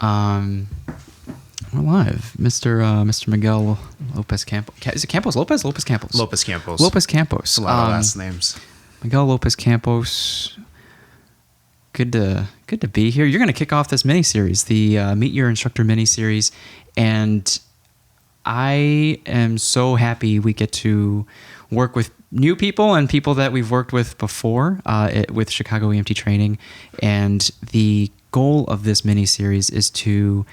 We're live. Mr. Miguel Lopez-Campos. Is it Campos Lopez? Lopez-Campos. Lopez-Campos. Lopez-Campos. A lot of last names. Miguel Lopez-Campos. Good to be here. You're going to kick off this mini-series, the Meet Your Instructor mini-series, and I am so happy we get to work with new people and people that we've worked with before with Chicago EMT training. And the goal of this mini-series is to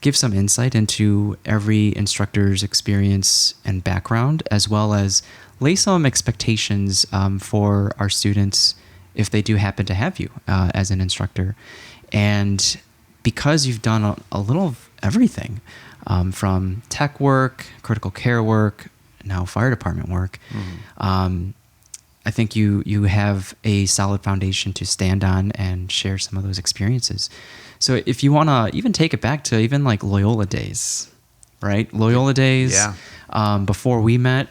give some insight into every instructor's experience and background, as well as lay some expectations for our students if they do happen to have you as an instructor. And because you've done a little of everything, from tech work, critical care work, now fire department work, I think you have a solid foundation to stand on and share some of those experiences. So if you want to even take it back to even like Loyola days, right? Loyola days, yeah. Before we met,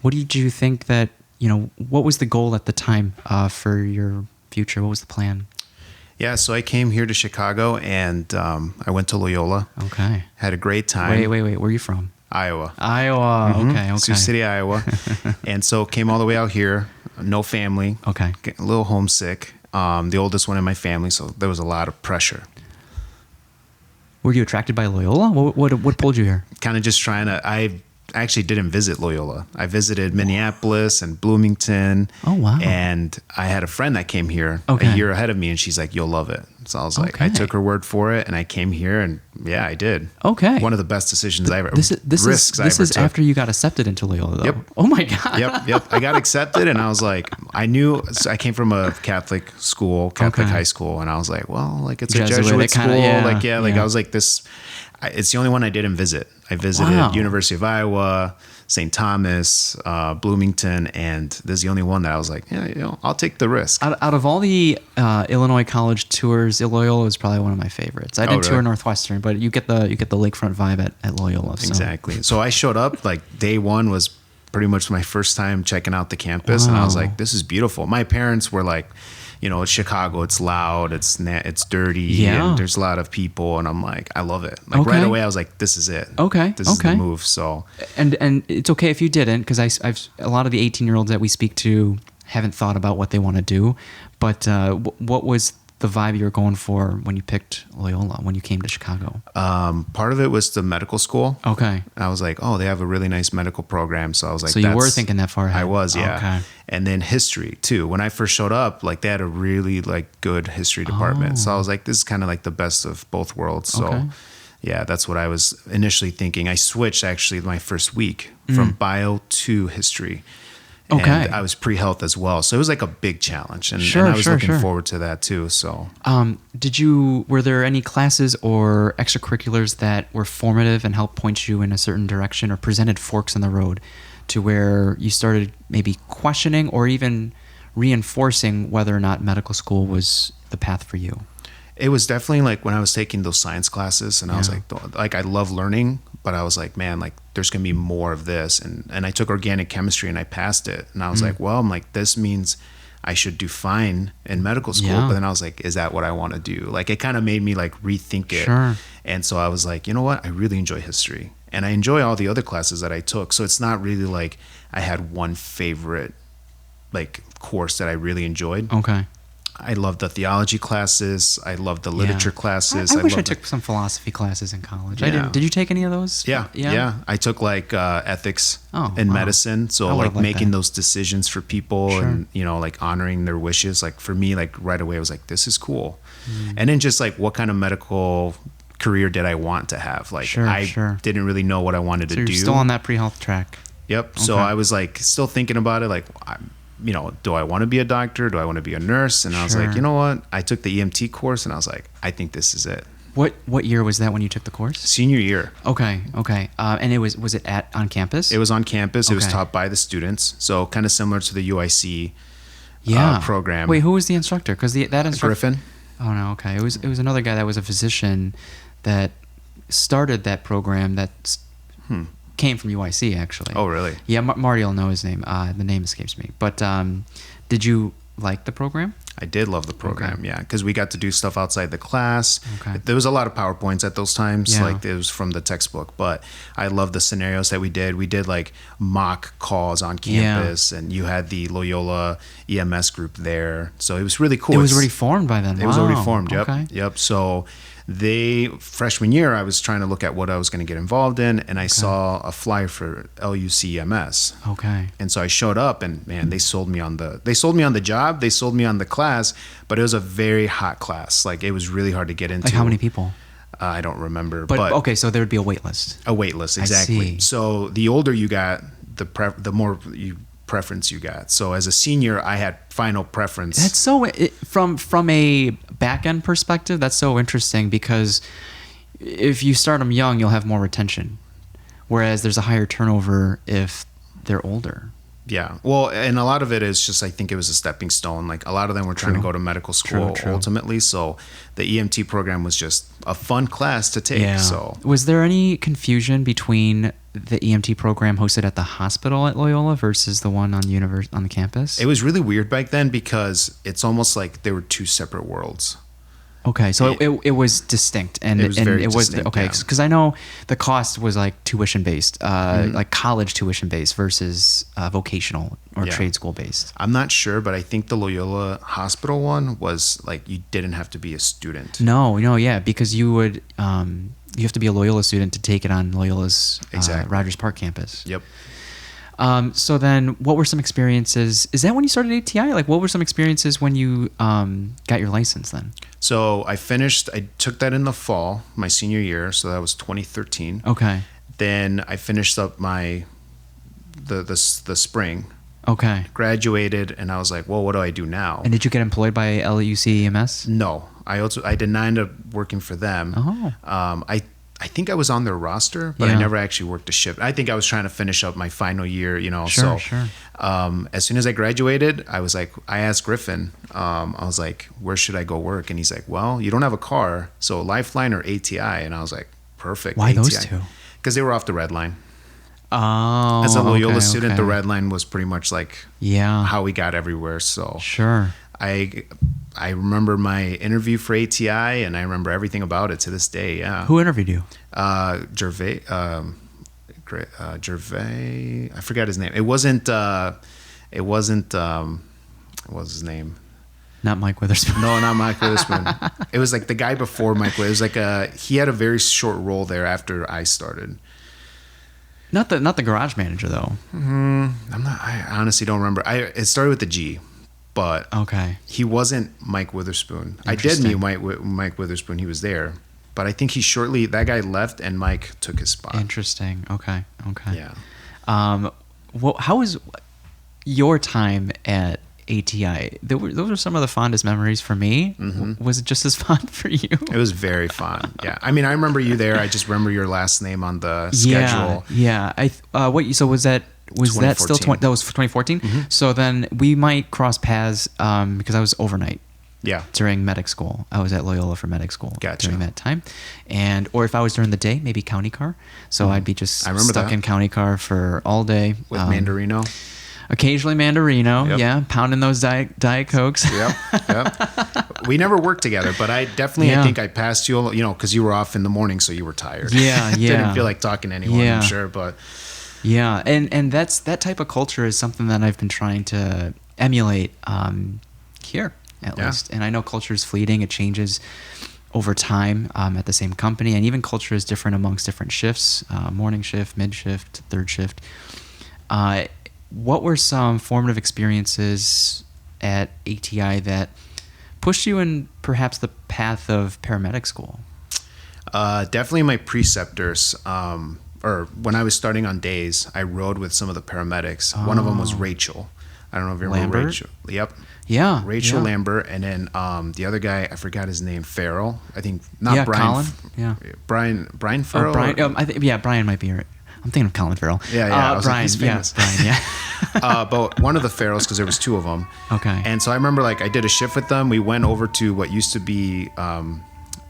what did you think that, what was the goal at the time for your future? What was the plan? Yeah, so I came here to Chicago and I went to Loyola. Okay. Had a great time. Wait. Where are you from? Iowa. Okay. Sioux City, Iowa. And so came all the way out here, no family. Okay. Getting a little homesick. The oldest one in my family, so there was a lot of pressure. Were you attracted by Loyola? What pulled you here? Kind of just trying to, I actually didn't visit Loyola. I visited Minneapolis and Bloomington. Oh, wow. And I had a friend that came here a year ahead of me, and she's like, you'll love it. So I was like, I took her word for it, and I came here, and yeah, I did. Okay. One of the best decisions I ever, This is took. after you got accepted into Loyola, though. Yep. Oh, my God. Yep. I got accepted, and I was like, I came from a Catholic school, high school, and I was like, well, like it's a Jesuit school. I was like, this, it's the only one I didn't visit. I visited University of Iowa, St. Thomas, Bloomington, and this is the only one that I was like, I'll take the risk. Out of all the Illinois college tours, Loyola was probably one of my favorites. I didn't tour Northwestern, but you get the lakefront vibe at Loyola. So. Exactly. So I showed up, like day one was pretty much my first time checking out the campus, and I was like, this is beautiful. My parents were like, it's Chicago, it's loud, it's dirty, and there's a lot of people, and I'm like, I love it. Like right away, I was like, this is it. This is the move. So, and it's okay if you didn't, because I've a lot of the 18-year-olds that we speak to haven't thought about what they want to do. But what was the vibe you were going for when you picked Loyola, when you came to Chicago? Part of it was the medical school. Okay. I was like, they have a really nice medical program. So I was like, so you were thinking that far ahead. I was, yeah. Okay. And then history too. When I first showed up, like they had a really like good history department. So I was like, this is kind of like the best of both worlds. So yeah, that's what I was initially thinking. I switched actually my first week from bio to history. Okay. And I was pre-health as well. So it was like a big challenge. And, I was looking forward to that too. So were there any classes or extracurriculars that were formative and helped point you in a certain direction or presented forks in the road to where you started maybe questioning or even reinforcing whether or not medical school was the path for you? It was definitely like when I was taking those science classes, and I was like I love learning, but I was like, man, like there's going to be more of this. And I took organic chemistry and I passed it. And I was like, well, I'm like, this means I should do fine in medical school. But then I was like, is that what I want to do? Like, it kind of made me like rethink it. Sure. And so I was like, you know what? I really enjoy history, and I enjoy all the other classes that I took. So it's not really like I had one favorite like course that I really enjoyed. Okay. I loved the theology classes. I loved the literature classes. I wish I took some philosophy classes in college. Yeah. I didn't. Did you take any of those? Yeah. I took like ethics in medicine. So like making those decisions for people and, like honoring their wishes. Like for me, like right away, I was like, this is cool. And then just like what kind of medical career did I want to have? Like I didn't really know what I wanted to do. You're still on that pre-health track. Yep. Okay. So I was like still thinking about it. Like, do I want to be a doctor? Do I want to be a nurse? And I was like, you know what? I took the EMT course, and I was like, I think this is it. What year was that when you took the course? Senior year. Okay. And was it on campus? It was on campus. It was taught by the students. So kind of similar to the UIC program. Wait, who was the instructor? Because that instructor Griffin. Oh no. Okay. It was another guy that was a physician that started that program that came from UIC actually. Oh really? Yeah, Marty will know his name. The name escapes me. But did you like the program? I did love the program, Okay. yeah, because we got to do stuff outside the class. Okay. There was a lot of PowerPoints at those times, Yeah. like it was from the textbook, but I loved the scenarios that we did. We did like mock calls on campus, and you had the Loyola EMS group there, so it was really cool. It was already formed by then. It was already formed, yep. Okay. Yep. So freshman year, I was trying to look at what I was going to get involved in, and I saw a flyer for LUCMS. Okay. And so I showed up, and man, they sold me on the job, they sold me on the class, but it was a very hot class. Like it was really hard to get into. Like how many people? I don't remember, But okay, so there would be a wait list. a wait list, exactly. see. So the older you got, the more preference you got. So as a senior, I had final preference. That's so from a back end perspective. That's so interesting because if you start them young, you'll have more retention, whereas there's a higher turnover if they're older. Yeah. Well, and a lot of it is just, I think it was a stepping stone. Like a lot of them were trying to go to medical school ultimately. So the EMT program was just a fun class to take. Yeah. So was there any confusion between the EMT program hosted at the hospital at Loyola versus the one on on the campus? it was really weird back then because it's almost like they were two separate worlds. Okay, so it was distinct, and It was very was distinct, okay yeah. because I know the cost was like tuition based, like college tuition based versus vocational or Yeah. trade school based. I'm not sure, but I think the Loyola Hospital one was like you didn't have to be a student. No, yeah, because you would you have to be a Loyola student to take it on Loyola's Exactly. Rogers Park campus. Yep. So then, what were some experiences? Is that when you started ATI? Like, what were some experiences when you got your license then? So I took that in the fall, my senior year. So that was 2013. Okay. Then I finished up the spring, Okay. graduated, and I was like, well, what do I do now? And did you get employed by LUCMS? No, I did not end up working for them. Oh. I think I was on their roster, but Yeah. I never actually worked a shift. I think I was trying to finish up my final year, Sure, so sure. as soon as I graduated, I asked Griffin, I was like, where should I go work? And he's like, well, you don't have a car, so Lifeline or ATI. And I was like, perfect. Why those ATI. two? Because they were off the red line. Oh. As a Loyola student, the okay. red line was pretty much like Yeah. how we got everywhere. So Sure. I remember my interview for ATI, and I remember everything about it to this day. Yeah. Who interviewed you? Gervais. Gervais. I forgot his name. It wasn't. What was his name? Not Mike Witherspoon. No, not Mike Witherspoon. It was like the guy before Mike. It was like he had a very short role there after I started. Not the garage manager though. I honestly don't remember. It started with the G, but Okay. he wasn't Mike Witherspoon. I did Interesting. meet Mike Witherspoon. He was there, but I think that guy left and Mike took his spot. Interesting. Okay. Yeah. How was your time at ATI? Those were some of the fondest memories for me. Mm-hmm. Was it just as fun for you? It was very fun. Yeah. I mean, I remember you there. I just remember your last name on the schedule. Yeah. So was that still 2014. that was 2014? Mm-hmm. So then we might cross paths because I was overnight Yeah. during medic school. I was at Loyola for medic school Gotcha. during that time, or if I was during the day, maybe county car. So I'd be just I remember stuck that. in county car for all day With Mandarino. Occasionally Mandarino, Yep. yeah, pounding those Diet Cokes. Yep. We never worked together, but I definitely, Yeah. I think I passed you, because you were off in the morning, so you were tired. Yeah, Didn't feel like talking to anyone, Yeah. I'm sure, but Yeah, and that type of culture is something that I've been trying to emulate here at Yeah. least. And I know culture is fleeting; it changes over time at the same company, and even culture is different amongst different shifts: morning shift, mid shift, third shift. What were some formative experiences at ATI that pushed you in perhaps the path of paramedic school? definitely my preceptors. Or when I was starting on days, I rode with some of the paramedics. One of them was Rachel. I don't know if you remember Lambert? Rachel. Yep. Yeah. Rachel yeah. Lambert, and then the other guy, I forgot his name, Farrell. I think not Yeah, Brian. Colin. Yeah. Brian Farrell. Oh, Brian. or- Brian might be right. I'm thinking of Colin Farrell. Yeah, I was like, Brian. he's famous. Yeah, Brian. Yeah. but one of the Farrells, because there was two of them. Okay. And so I remember, I did a shift with them. We went over to what used to be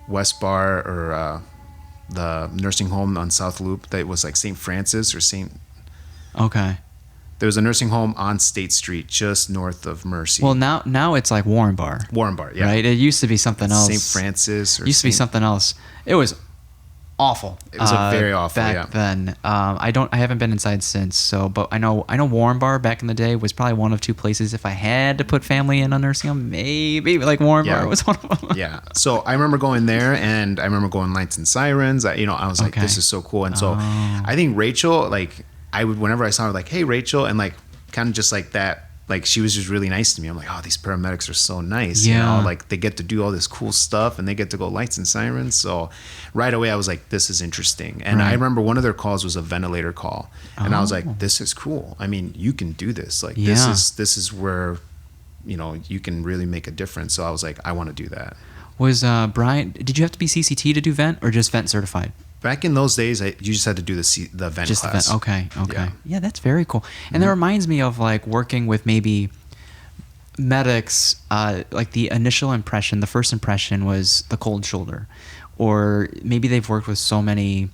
West Bar, or the nursing home on South Loop that was like St. Francis or St. Okay. There was a nursing home on State Street, just north of Mercy. Well, now it's like Warren Bar. Warren Bar, yeah. Right? It used to be something else. St. Francis. It used to be something else. It was awful. It was very awful, back then. I haven't been inside since. So, but I know Warren Bar back in the day was probably one of two places. If I had to put family in a nursing home, maybe like Warren Bar was one of them. Yeah. So I remember going there, and I remember going Lights and Sirens. I was like, this is so cool. And so I think Rachel, like, I would, whenever I saw her, like, hey, Rachel, and like, kind of just like that, like, she was just really nice to me. I'm like, oh, these paramedics are so nice. Yeah. You know, like, they get to do all this cool stuff, and they get to go Lights and Sirens. So right away, I was like, this is interesting. And I remember one of their calls was a ventilator call, and I was like, this is cool. I mean, you can do this. Like, this is where, you know, you can really make a difference. So I was like, I want to do that. Was Brian? Did you have to be CCT to do vent, or just vent certified? Back in those days, you just had to do the vent just class. The vent. Okay. Yeah, that's very cool. And that reminds me of like working with maybe medics. Like the initial impression, the first impression was the cold shoulder, or maybe they've worked with so many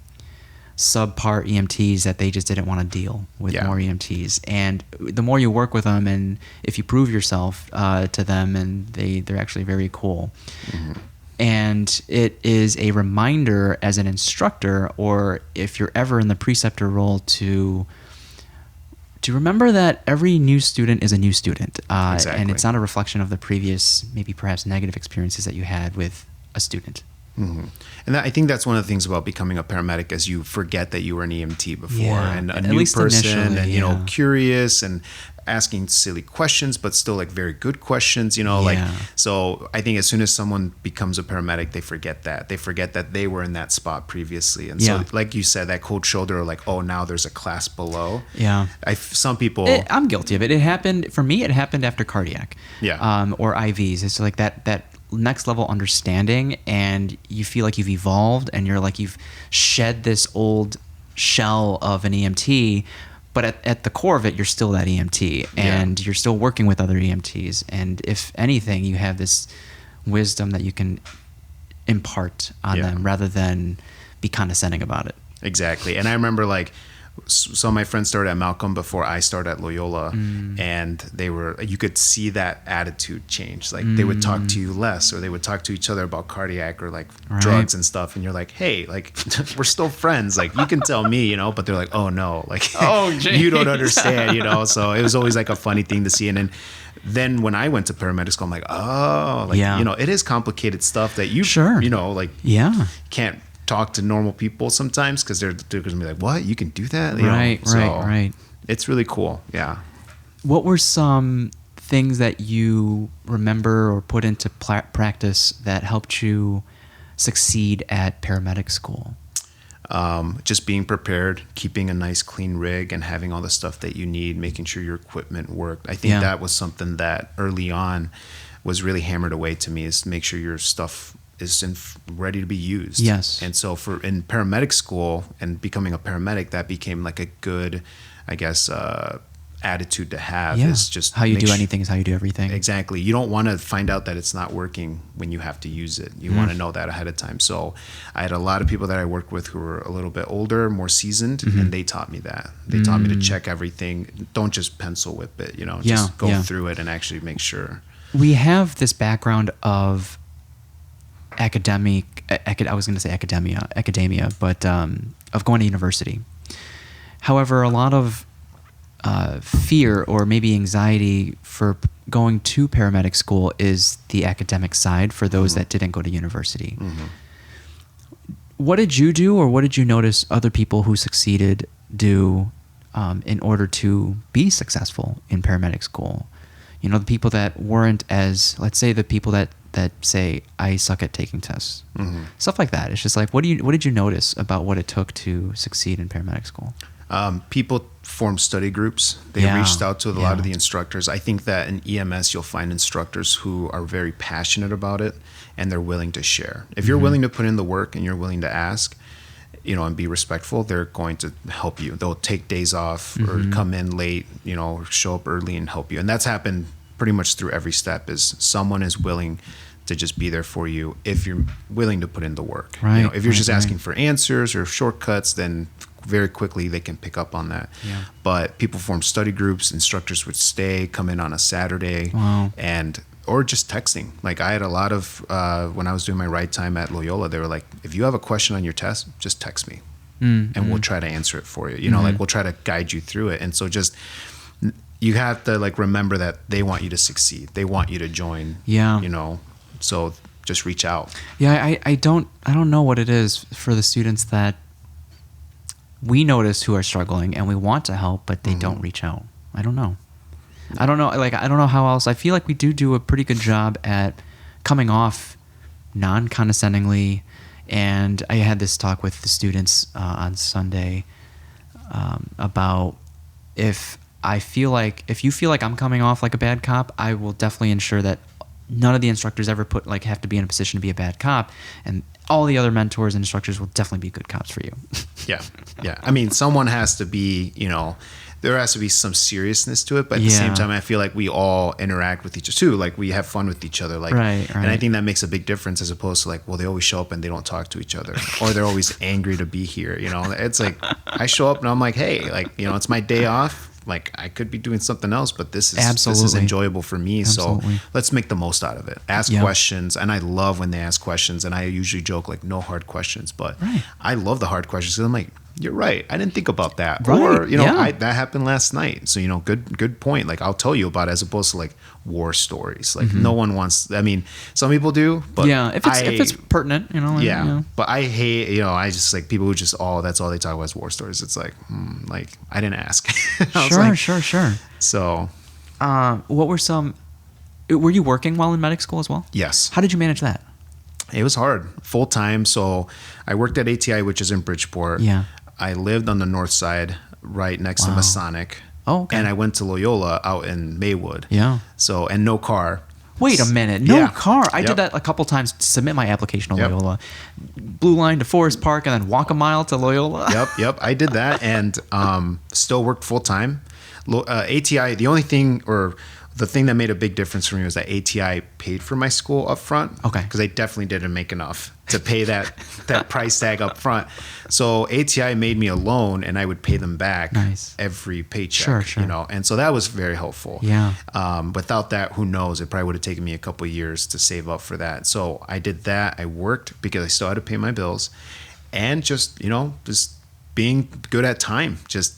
subpar EMTs that they just didn't want to deal with more EMTs. And the more you work with them, and if you prove yourself to them, and they're actually very cool. Mm-hmm. And it is a reminder as an instructor, or if you're ever in the preceptor role, to remember that every new student is a new student. Exactly. And it's not a reflection of the previous, maybe perhaps negative experiences that you had with a student. Mm-hmm. And I think that's one of the things about becoming a paramedic, is you forget that you were an EMT before, and a new person, and, you know, curious and asking silly questions, but still like very good questions, you know, like, so I think as soon as someone becomes a paramedic, they forget that they were in that spot previously. And so, like you said, that cold shoulder, like, oh, now there's a class below. Yeah. Some people, I'm guilty of it. It happened for me. It happened after cardiac, or IVs. It's like that next level understanding, and you feel like you've evolved, and you're like, you've shed this old shell of an EMT, but at the core of it, you're still that EMT, and you're still working with other EMTs. And if anything, you have this wisdom that you can impart on them rather than be condescending about it. Exactly. And I remember, like, so my friends started at Malcolm before I started at Loyola, and you could see that attitude change. Like, they would talk to you less, or they would talk to each other about cardiac or like drugs and stuff. And you're like, hey, like, we're still friends. Like, you can tell me, you know, but they're like, oh no, like, you don't understand, you know? So it was always like a funny thing to see. And then when I went to paramedic school, I'm like, oh, like, you know, it is complicated stuff that you know, like, can't talk to normal people sometimes, because they're going to be like, what, you can do that? You know? Right. It's really cool. Yeah. What were some things that you remember or put into practice that helped you succeed at paramedic school? Just being prepared, keeping a nice clean rig, and having all the stuff that you need, making sure your equipment worked. I think that was something that early on was really hammered away to me, is make sure your stuff is ready to be used. Yes. And so in paramedic school and becoming a paramedic, that became like a good, I guess, attitude to have. Is just how you do anything is how you do everything. Exactly. You don't want to find out that it's not working when you have to use it. You want to know that ahead of time. So I had a lot of people that I worked with who were a little bit older, more seasoned, and they taught me that. They taught me to check everything. Don't just pencil whip it, you know, just go through it and actually make sure. We have this background of academia, but of going to university. However, a lot of fear or maybe anxiety for going to paramedic school is the academic side for those that didn't go to university. What did you do, or what did you notice other people who succeeded do in order to be successful in paramedic school? You know, the people that weren't as, let's say the people that say, I suck at taking tests. Stuff like that. It's just like, what did you notice about what it took to succeed in paramedic school? People formed study groups. They reached out to a lot of the instructors. I think that in EMS, you'll find instructors who are very passionate about it, and they're willing to share. If you're willing to put in the work and you're willing to ask, you know, and be respectful, they're going to help you. They'll take days off or come in late, you know, show up early and help you. And that's happened pretty much through every step, is someone is willing to just be there for you if you're willing to put in the work. You know, if you're just asking for answers or shortcuts, then very quickly they can pick up on that. Yeah. But people form study groups. Instructors would stay, come in on a Saturday, Wow. or just texting. Like I had a lot of when I was doing my ride time at Loyola, they were like, if you have a question on your test, just text me, and we'll try to answer it for you. You know, like we'll try to guide you through it. And so just you have to like remember that they want you to succeed. They want you to join. Yeah. You know, so just reach out. Yeah, I don't know what it is for the students that we notice who are struggling and we want to help, but they don't reach out. I don't know. I don't know. Like, I don't know how else. I feel like we do a pretty good job at coming off non-condescendingly. And I had this talk with the students on Sunday about if you feel like I'm coming off like a bad cop, I will definitely ensure that none of the instructors ever have to be in a position to be a bad cop, and all the other mentors and instructors will definitely be good cops for you. Yeah. I mean, someone has to be, you know, there has to be some seriousness to it, but at the same time, I feel like we all interact with each other too. Like we have fun with each other. Like, right. And I think that makes a big difference as opposed to like, well, they always show up and they don't talk to each other, or they're always angry to be here. You know, it's like I show up and I'm like, hey, like, you know, it's my day off. Like I could be doing something else, but this is enjoyable for me. Absolutely. So let's make the most out of it. Ask questions. And I love when they ask questions, and I usually joke like no hard questions, but I love the hard questions because I'm like, you're right. I didn't think about that. Right. Or, you know, that happened last night. So, you know, good point. Like I'll tell you about it, as opposed to like war stories. Like no one wants, I mean, some people do, but if it's pertinent, you know. Like, yeah. You know. But I hate, you know, I just like people who just, that's all they talk about is war stories. It's like, like I didn't ask. Sure. So, what were you working while in medic school as well? Yes. How did you manage that? It was hard, full time. So I worked at ATI, which is in Bridgeport. Yeah. I lived on the north side, right next to Masonic. Oh, okay. And I went to Loyola out in Maywood. Yeah. So, and no car. Wait a minute. No car. I did that a couple times to submit my application to Loyola. Blue line to Forest Park and then walk a mile to Loyola. Yep. I did that and still worked full time. ATI, the only thing, or the thing that made a big difference for me was that ATI paid for my school up front. Okay. Because I definitely didn't make enough to pay that price tag up front. So ATI made me a loan and I would pay them back every paycheck. Sure. You know, and so that was very helpful. Yeah. Without that, who knows? It probably would have taken me a couple of years to save up for that. So I did that. I worked because I still had to pay my bills, and just, you know, just being good at time, just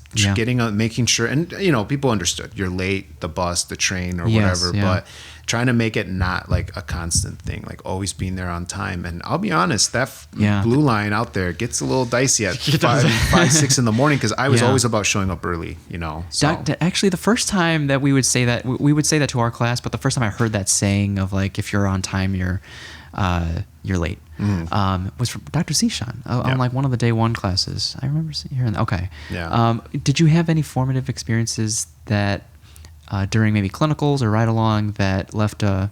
making sure, and you know, people understood you're late, the bus, the train, or whatever, but trying to make it not like a constant thing, like always being there on time. And I'll be honest, that blue line out there gets a little dicey at 5, 6 in the morning, because I was always about showing up early, you know. So. Actually, the first time that we would say that to our class, but the first time I heard that saying of like, if you're on time, you're late, was from Dr. Sishan on like one of the day one classes. I remember hearing that. Okay. Yeah. Did you have any formative experiences that during maybe clinicals or ride along that left an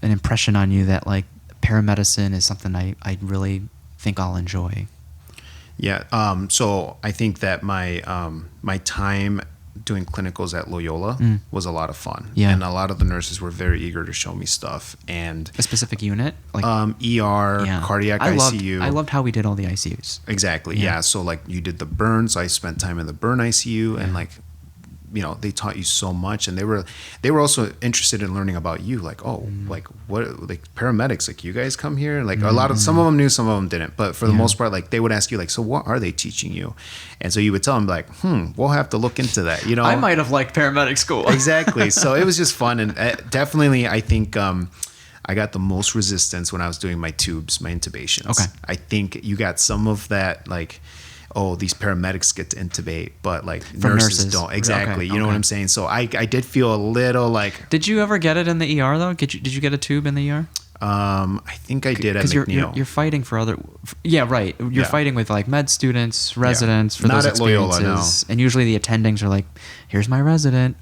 impression on you that like paramedicine is something I really think I'll enjoy? Yeah. So I think that my time doing clinicals at Loyola was a lot of fun. Yeah. And a lot of the nurses were very eager to show me stuff. And a specific unit? Like ER, cardiac ICU. I loved how we did all the ICUs. Exactly. Yeah. So like you did the burns. I spent time in the burn ICU, and like, you know, they taught you so much, and they were also interested in learning about you. Like, like what, like paramedics, like you guys come here. Like some of them knew, some of them didn't. But for the most part, like they would ask you, like, so what are they teaching you? And so you would tell them, like, we'll have to look into that. You know, I might have liked paramedic school. Exactly. So it was just fun, and definitely, I think I got the most resistance when I was doing my tubes, my intubations. Okay. I think you got some of that, like, these paramedics get to intubate, but like nurses don't. Exactly. Okay. You know what I'm saying? So I did feel a little like. Did you ever get it in the ER though? Did you get a tube in the ER? I think I did at McNeil. You're fighting for other. Yeah, right. You're fighting with like med students, residents for those experiences. Not at Loyola, no. And usually the attendings are like, "Here's my resident."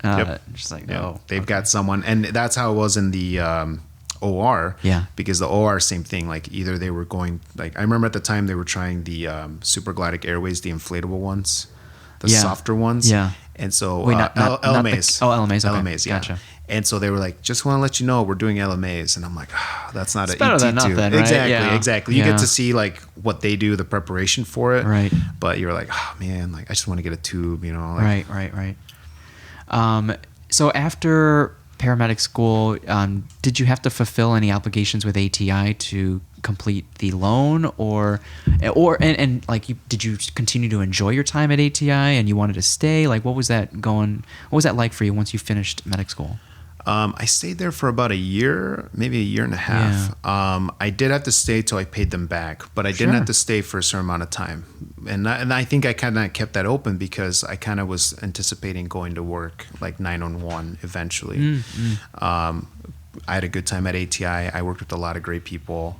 Just like, no, they've got someone, and that's how it was in the. OR, because the OR, same thing. Like either they were going, like I remember at the time they were trying the Supergladic Airways, the inflatable ones, the softer ones. Yeah. And so LMAs. LMAs. Okay. LMAs, yeah. Gotcha. And so they were like, just want to let you know we're doing LMAs. And I'm like, that's not it's better than nothing, right? Exactly. You get to see like what they do, the preparation for it. Right. But you're like, oh man, like I just want to get a tube, you know? Like, right. So after paramedic school, did you have to fulfill any obligations with ATI to complete the loan, or like did you continue to enjoy your time at ATI and you wanted to stay? Like what was that like for you once you finished medic school? I stayed there for about a year, maybe a year and a half. Yeah. I did have to stay till I paid them back, but I didn't have to stay for a certain amount of time. And I think I kind of kept that open because I kind of was anticipating going to work like 911 eventually. I had a good time at ATI. I worked with a lot of great people.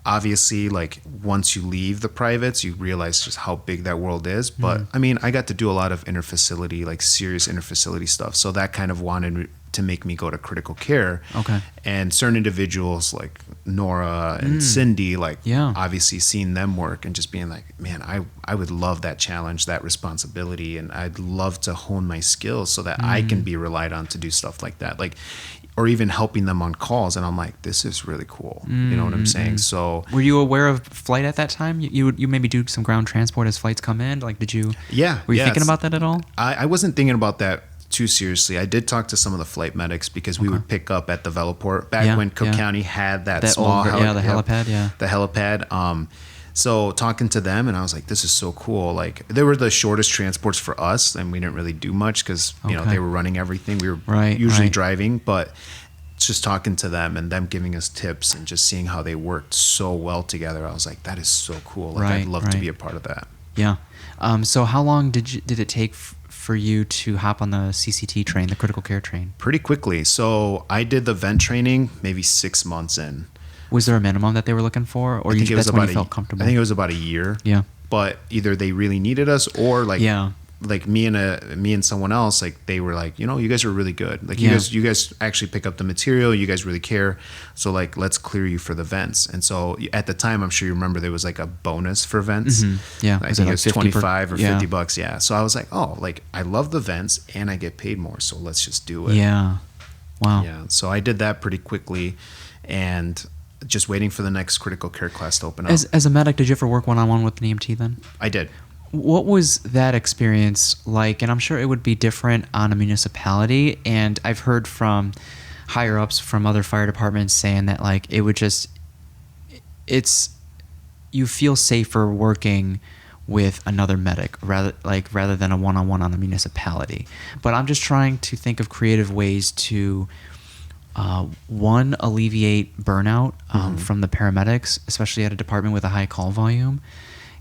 Obviously, like once you leave the privates, you realize just how big that world is. But I mean, I got to do a lot of interfacility, like serious interfacility stuff. So that kind of wanted to make me go to critical care. Okay. And certain individuals like Nora and Cindy, like obviously seeing them work and just being like, man, I would love that challenge, that responsibility. And I'd love to hone my skills so that I can be relied on to do stuff like that. Like, or even helping them on calls. And I'm like, this is really cool. You know what I'm saying? So were you aware of flight at that time? You maybe do some ground transport as flights come in? Like, did you? Yeah. Were you thinking about that at all? I wasn't thinking about that too seriously. I did talk to some of the flight medics because we would pick up at the Veloport back when Cook County had that small the helipad. The helipad. So talking to them, and I was like, this is so cool. Like they were the shortest transports for us, and we didn't really do much because you know they were running everything. We were usually driving, but just talking to them and them giving us tips and just seeing how they worked so well together, I was like, that is so cool. Like I'd love to be a part of that. Yeah. So how long did it take for you to hop on the CCT train, the critical care train? Pretty quickly. So I did the vent training maybe 6 months in. Was there a minimum that they were looking for, or that's when you felt comfortable? I think it was about a year. Yeah. But either they really needed us, or like me and someone else, like they were like, you know, you guys are really good. Like you guys actually pick up the material. You guys really care. So like, let's clear you for the vents. And so at the time, I'm sure you remember there was like a bonus for vents. Yeah. I think it was 25 or $50. Yeah. So I was like, oh, like I love the vents and I get paid more. So let's just do it. Yeah. Wow. Yeah. So I did that pretty quickly, and just waiting for the next critical care class to open up. As a medic, did you ever work one-on-one with an EMT then? I did. What was that experience like? And I'm sure it would be different on a municipality. And I've heard from higher ups from other fire departments saying that like it would just, you feel safer working with another medic rather than a one-on-one on a municipality. But I'm just trying to think of creative ways to one, alleviate burnout from the paramedics, especially at a department with a high call volume,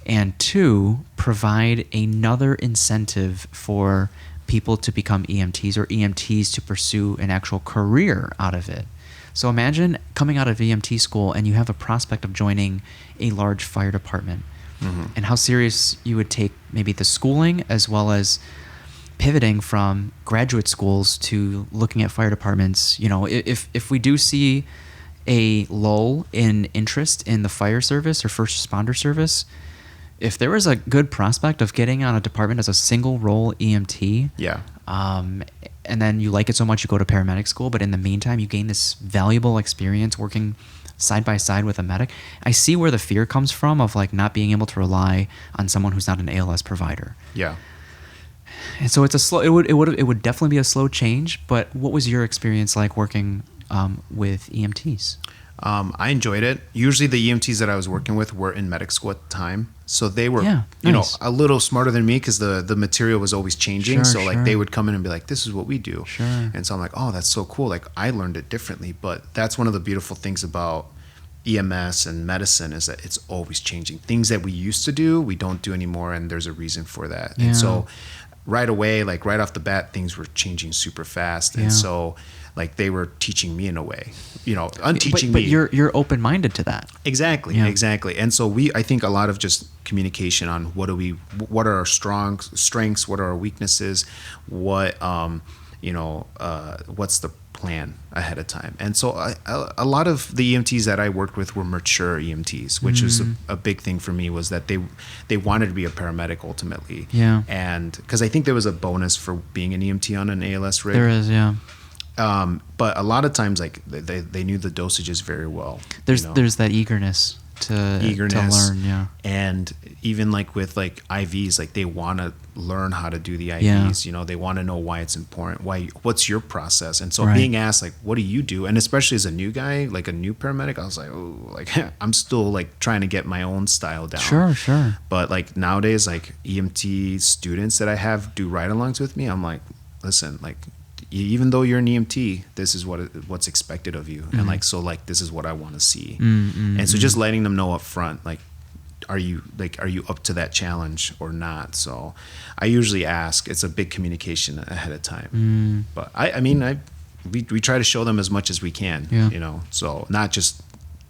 and two, provide another incentive for people to become EMTs or EMTs to pursue an actual career out of it. So imagine coming out of EMT school and you have a prospect of joining a large fire department, and how serious you would take maybe the schooling as well as pivoting from graduate schools to looking at fire departments. You know, if we do see a lull in interest in the fire service or first responder service, if there was a good prospect of getting on a department as a single role EMT, and then you like it so much you go to paramedic school, but in the meantime you gain this valuable experience working side by side with a medic, I see where the fear comes from of like not being able to rely on someone who's not an ALS provider. Yeah. And so it's a slow. It would definitely be a slow change. But what was your experience like working with EMTs? I enjoyed it. Usually the EMTs that I was working with were in medic school at the time, so they were you know, a little smarter than me because the material was always changing. Like they would come in and be like, "This is what we do," and so I'm like, "Oh, that's so cool!" Like I learned it differently. But that's one of the beautiful things about EMS and medicine is that it's always changing. Things that we used to do, we don't do anymore, and there's a reason for that. And so right away, like right off the bat, things were changing super fast. And so like they were teaching me in a way, you know, unteaching me. But you're open-minded to that. Exactly. And so I think a lot of just communication on what are our strengths, what are our weaknesses, what's the plan ahead of time. And so a lot of the EMTs that I worked with were mature EMTs, which was a big thing for me, was that they wanted to be a paramedic ultimately. Yeah. And because I think there was a bonus for being an EMT on an ALS rig. There is, yeah. But a lot of times, like they knew the dosages very well. There's that eagerness to learn, yeah. And even like with like IVs, like they want to learn how to do the IVs. Yeah. They want to know why it's important. What's your process? And so Right. being asked like, what do you do? And especially as a new guy, like a new paramedic, I was like, oh, like I'm still like trying to get my own style down. Sure. But like nowadays, like EMT students that I have do ride-alongs with me, I'm like, listen, like even though you're an EMT, this is what's expected of you, and like so like this is what I want to see, and so just letting them know up front, like, are you up to that challenge or not? So I usually ask. It's a big communication ahead of time, but we try to show them as much as we can, so not just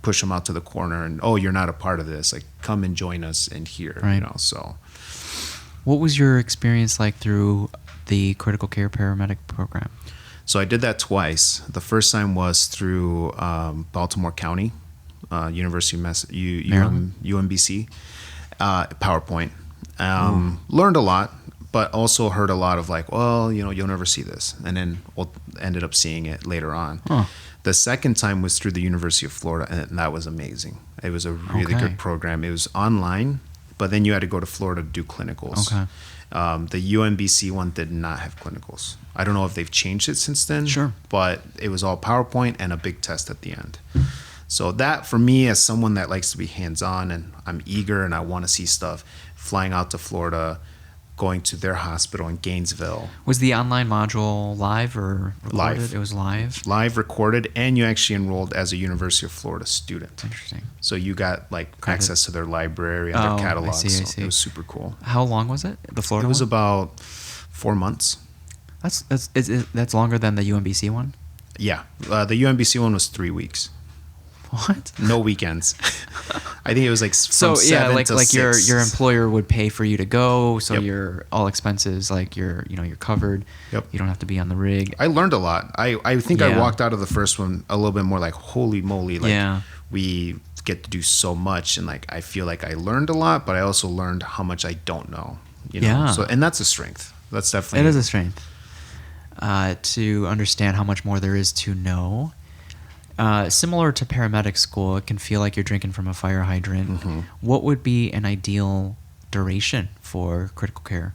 push them out to the corner and you're not a part of this, like come and join us in here, right. So what was your experience like through the critical care paramedic program? So I did that twice. The first time was through Baltimore County, University of UMBC, PowerPoint. Learned a lot, but also heard a lot of like, well, you'll never see this. And then ended up seeing it later on. Huh. The second time was through the University of Florida, and that was amazing. It was a really good program. It was online, but then you had to go to Florida to do clinicals. Okay. The UMBC one did not have clinicals. I don't know if they've changed it since then. Sure. But it was all PowerPoint and a big test at the end. So that, for me, as someone that likes to be hands-on and I'm eager and I want to see stuff, flying out to Florida, going to their hospital in Gainesville. Was the online module live or recorded? Live. It was live? Live, recorded, and you actually enrolled as a University of Florida student. Interesting. So you got like access to their library and their catalog. I see. It was super cool. How long was it? The Florida It was one? about 4 months. That's longer than the UMBC one? Yeah. The UMBC one was 3 weeks. What? No weekends. I think it was like from 7 to 6. your employer would pay for you to go, so your all expenses, like you're covered. Yep. You don't have to be on the rig. I learned a lot. I think I walked out of the first one a little bit more like, holy moly, like we get to do so much, and like I feel like I learned a lot, but I also learned how much I don't know. Yeah. So and that's a strength. That's definitely it is a strength. To understand how much more there is to know. Similar to paramedic school, it can feel like you're drinking from a fire hydrant. Mm-hmm. What would be an ideal duration for critical care?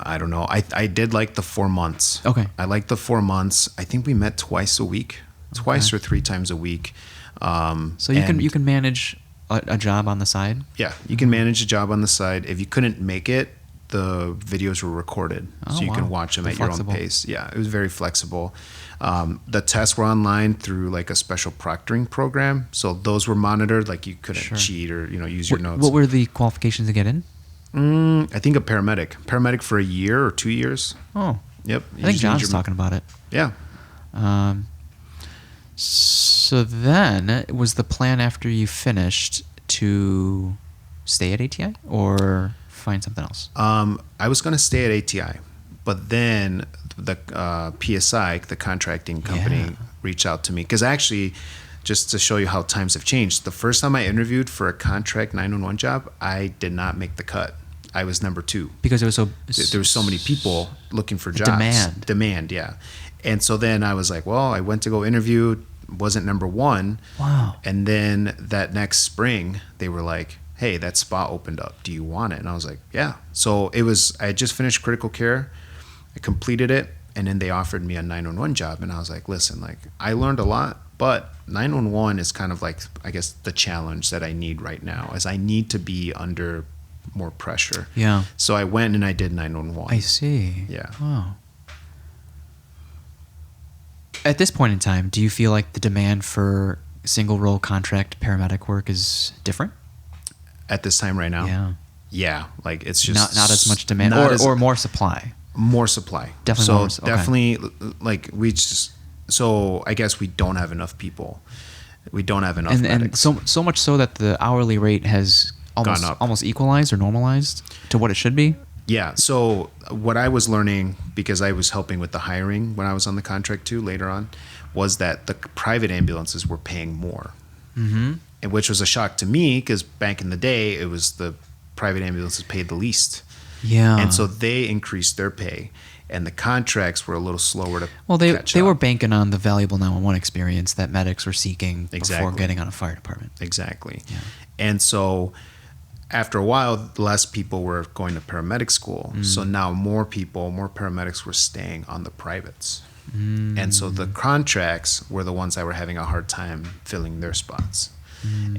I don't know. I did like the 4 months. Okay. I liked the 4 months. I think we met twice a week, twice or 3 times a week. So you can manage a job on the side? Yeah, you can manage a job on the side. If you couldn't make it, the videos were recorded, so you can watch them at your own pace. Yeah, it was very flexible. The tests were online through like a special proctoring program, so those were monitored. Like you couldn't cheat or use your notes. What were the qualifications to get in? I think a paramedic for a year or 2 years. Oh, yep. I think John's talking about it. Yeah. So then, was the plan after you finished to stay at ATI or find something else? I was going to stay at ATI, but then the PSI, the contracting company, reached out to me. Because actually, just to show you how times have changed, the first time I interviewed for a contract 911 job, I did not make the cut. I was number 2. Because there were so many people looking for jobs. Demand, yeah. And so then I was like, well, I went to go interview, wasn't number 1. Wow. And then that next spring, they were like, hey, that spot opened up. Do you want it? And I was like, yeah. So I had just finished critical care. I completed it. And then they offered me a 911 job. And I was like, listen, like I learned a lot, but 911 is kind of like, I guess, the challenge that I need right now, as I need to be under more pressure. Yeah. So I went and I did 911. I see. Yeah. Wow. At this point in time, do you feel like the demand for single role contract paramedic work is different? At this time right now? Yeah. Yeah. Like it's just not as much demand or more supply. More supply. Definitely. So definitely like so I guess we don't have enough people. We don't have enough medics. And so much so that the hourly rate has almost equalized or normalized to what it should be. Yeah. So what I was learning, because I was helping with the hiring when I was on the contract too later on, was that the private ambulances were paying more. Mm-hmm. And which was a shock to me, because back in the day, it was the private ambulances paid the least. Yeah. And so they increased their pay. and the contracts were a little slower to they were banking on the valuable 911 experience that medics were seeking before getting on a fire department. Exactly. Yeah. And so after a while, less people were going to paramedic school. So now more paramedics were staying on the privates. And so the contracts were the ones that were having a hard time filling their spots.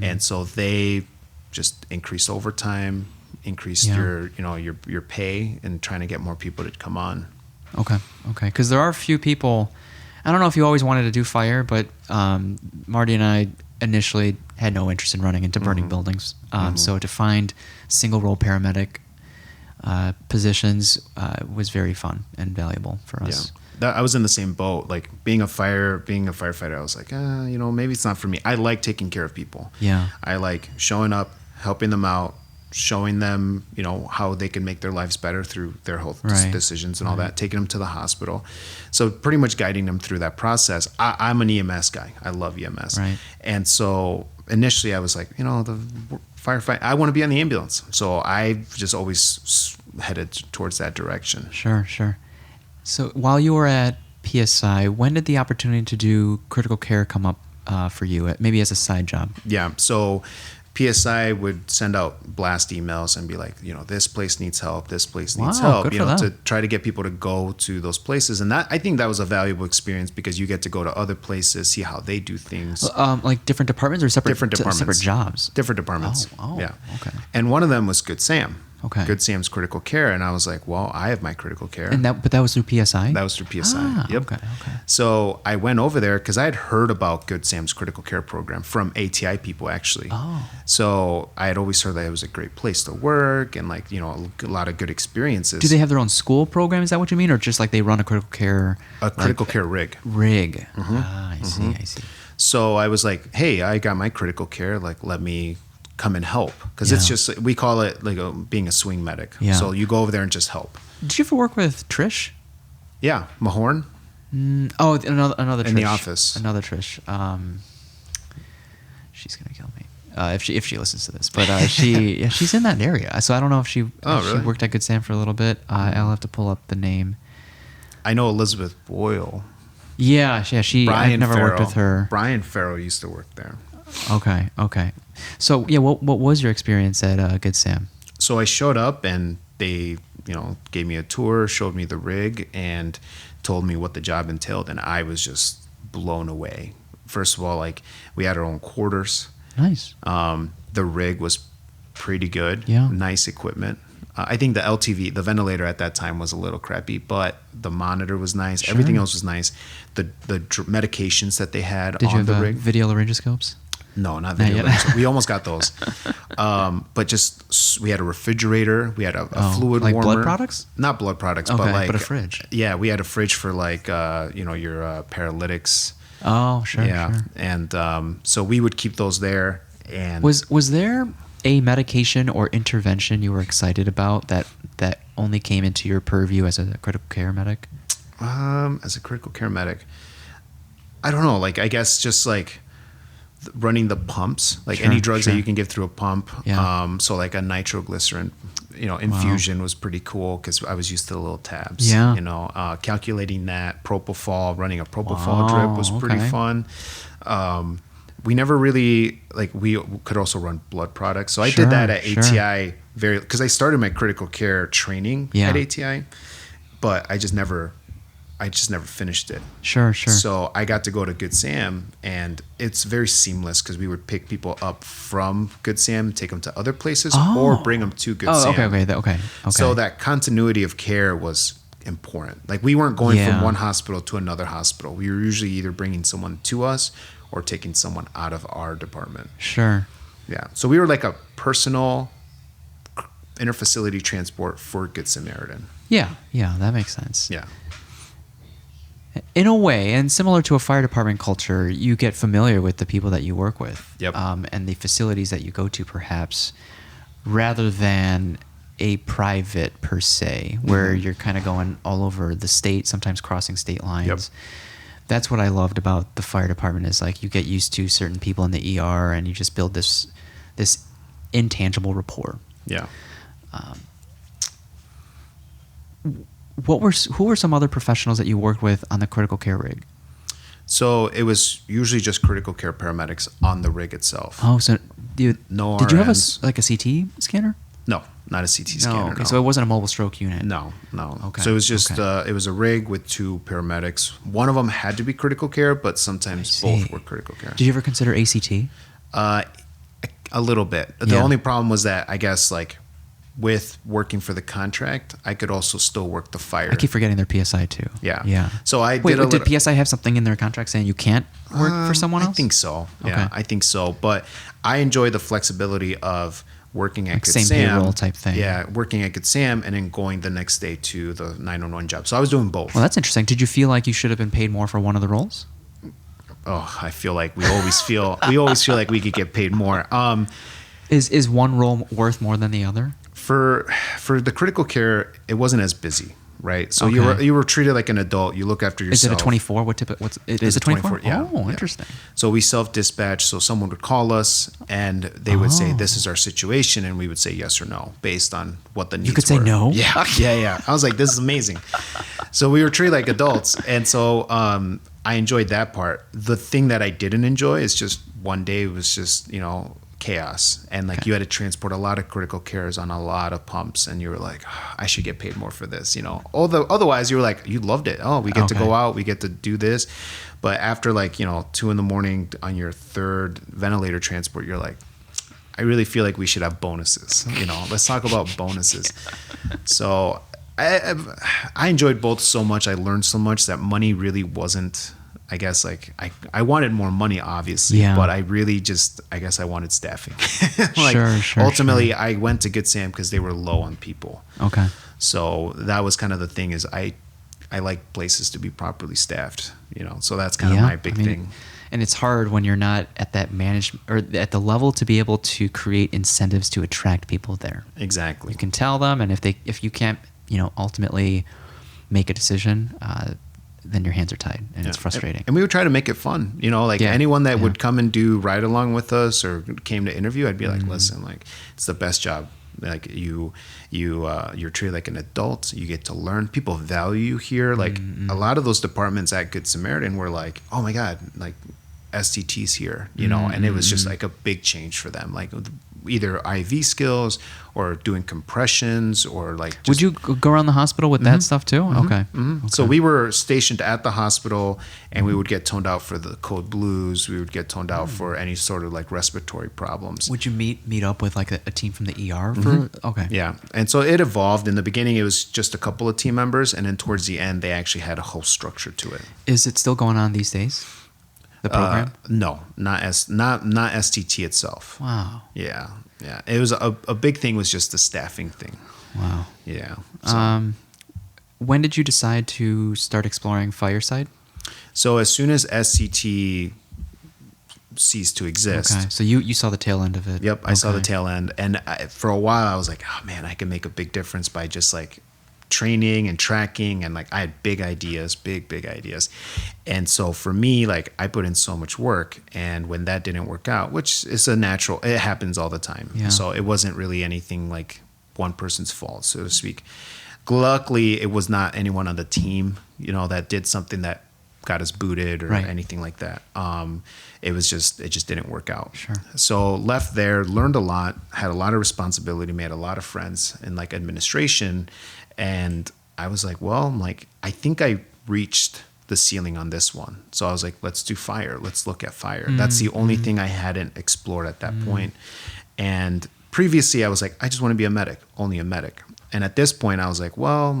And so they just increased overtime, increased your pay, and trying to get more people to come on. Okay. Because there are a few people. I don't know if you always wanted to do fire, but Marty and I initially had no interest in running into burning buildings. So to find single role paramedic positions was very fun and valuable for us. Yeah. I was in the same boat. Like being a firefighter, I was like, maybe it's not for me. I like taking care of people. Yeah. I like showing up, helping them out, showing them, how they can make their lives better through their health decisions and all that, taking them to the hospital. So pretty much guiding them through that process. I'm an EMS guy. I love EMS. Right. And so initially I was like, the firefight, I want to be on the ambulance. So I just always headed towards that direction. Sure. So while you were at PSI, when did the opportunity to do critical care come up for you, maybe as a side job? Yeah. So PSI would send out blast emails and be like, this place needs help, this place needs help, to try to get people to go to those places. And I think that was a valuable experience because you get to go to other places, see how they do things. Like different departments or separate departments. Separate jobs? Different departments. Yeah. Okay. And one of them was Good Sam. Okay. Good Sam's critical care. And I was like, well, I have my critical care. But that was through PSI? That was through PSI. Yep. Okay. So I went over there because I had heard about Good Sam's critical care program from ATI people, actually. Oh. So I had always heard that it was a great place to work and a lot of good experiences. Do they have their own school program? Is that what you mean? Or just like they run a critical care? A critical care rig. Rig. I see. So I was like, hey, I got my critical care. Let me come and help. Because it's just, we call it being a swing medic. Yeah. So you go over there and just help. Did you ever work with Trish? Yeah. Mahorn. Another Trish. In the office. Another Trish. She's going to kill me. If she listens to this, but she's in that area. So I don't know if she worked at Good Sam for a little bit. I'll have to pull up the name. I know Elizabeth Boyle. Yeah. I've never worked with her. Brian Farrell used to work there. Okay. So what was your experience at Good Sam? So I showed up and they gave me a tour, showed me the rig, and told me what the job entailed, and I was just blown away. First of all, we had our own quarters. Nice. The rig was pretty good. Yeah. Nice equipment. I think the LTV, the ventilator at that time was a little crappy, but the monitor was nice. Sure. Everything else was nice. The medications that they had Did on the rig. Did you have video laryngoscopes? No, not video laryngoscopes. We almost got those. But just, we had a refrigerator. We had a fluid warmer. Like blood products? Not blood products, but but a fridge. Yeah, we had a fridge for your paralytics. Oh, sure. Yeah. Sure. And so we would keep those there. And was there a medication or intervention you were excited about that only came into your purview as a critical care medic? As a critical care medic, I don't know. I guess just running the pumps, any drugs that you can give through a pump. Yeah. So a nitroglycerin, infusion was pretty cool because I was used to the little tabs. Yeah. Calculating that propofol, running a propofol drip was pretty fun. We never really we could also run blood products. So I did that at ATI because I started my critical care training at ATI, but I just never finished it. Sure. So I got to go to Good Sam, and it's very seamless because we would pick people up from Good Sam, take them to other places, or bring them to Good Sam. Okay. So that continuity of care was important. We weren't going from one hospital to another hospital. We were usually either bringing someone to us or taking someone out of our department. Sure. Yeah. So we were a personal interfacility transport for Good Samaritan. Yeah, that makes sense. Yeah. In a way, and similar to a fire department culture, you get familiar with the people that you work with. Yep. And the facilities that you go to, perhaps, rather than a private per se, where you're kind of going all over the state, sometimes crossing state lines. Yep. That's what I loved about the fire department is you get used to certain people in the ER and you just build this intangible rapport. Yeah. Who were some other professionals that you worked with on the critical care rig? So it was usually just critical care paramedics on the rig itself. Oh, so did you have a CT scanner? No, not a CT scanner. Okay, no. so it wasn't a mobile stroke unit. No. Okay. So it was just it was a rig with 2 paramedics. One of them had to be critical care, but sometimes both were critical care. Did you ever consider ACT? A little bit. The only problem was that I guess like with working for the contract, I could also still work the fire. I keep forgetting their PSI too. Yeah. So did PSI have something in their contract saying you can't work for someone else? I think so. Yeah, Okay. I think so. But I enjoy the flexibility of working at Good same Sam. payroll type thing. Yeah, working at Good Sam and then going the next day to the 911 job. So I was doing both. Well, that's interesting. Did you feel like you should have been paid more for one of the roles? Oh, I feel like we always feel like we could get paid more. Is one role worth more than the other? For the critical care, it wasn't as busy, right? So you were treated like an adult. You look after yourself. Is it a 24? Is it 24? Yeah. Oh, interesting. So we self-dispatch. So someone would call us and they would say, "This is our situation," and we would say yes or no based on what the needs were. You could say no? Yeah. I was like, "This is amazing." So we were treated like adults, and so I enjoyed that part. The thing that I didn't enjoy is just one day was just chaos, and like you had to transport a lot of critical cares on a lot of pumps, and you were like, I should get paid more for this, although otherwise you were like, you loved it. We get to go out, we get to do this. But after 2 a.m. on your 3rd ventilator transport, you're like, I really feel like we should have bonuses. Let's talk about bonuses. So I enjoyed both so much. I learned so much that money really wasn't, I guess, I wanted more money, obviously, but I really I guess I wanted staffing. Ultimately, I went to Good Sam because they were low on people. Okay. So that was kind of the thing is I like places to be properly staffed, so that's kind of my big thing. And it's hard when you're not at that management or at the level to be able to create incentives to attract people there. Exactly. You can tell them, and if you can't, ultimately make a decision, then your hands are tied, and it's frustrating. And we would try to make it fun. Anyone that would come and do ride along with us or came to interview, I'd be like, listen, it's the best job. You're treated like an adult. You get to learn. People value you here. A lot of those departments at Good Samaritan were like, oh my God, STT's here, and it was just like a big change for them. Either IV skills or doing compressions or would you go around the hospital with that stuff too? Okay. So we were stationed at the hospital, and we would get toned out for the code blues. We would get toned out for any sort of respiratory problems. Would you meet up with a team from the ER for? Okay. Yeah. And so it evolved. In the beginning, it was just a couple of team members, and then towards the end, they actually had a whole structure to it. Is it still going on these days? The program? No, not STT itself. Wow. Yeah. It was a big thing was just the staffing thing. Wow. Yeah. So. When did you decide to start exploring Fireside? So as soon as SCT ceased to exist. Okay. So you saw the tail end of it. Yep. I saw the tail end, and for a while I was like, oh man, I can make a big difference by just training and tracking, and I had big ideas. And so for me, I put in so much work, and when that didn't work out, which is it happens all the time. Yeah. So it wasn't really anything one person's fault, so to speak. Luckily, it was not anyone on the team, that did something that got us booted or anything like that. It just didn't work out. Sure. So left there, learned a lot, had a lot of responsibility, made a lot of friends in administration. And I was like, well, I think I reached the ceiling on this one. So I was like, let's do fire. Let's look at fire. That's the only thing I hadn't explored at that point. And previously I was like, I just want to be a medic, only a medic. And at this point I was like, well,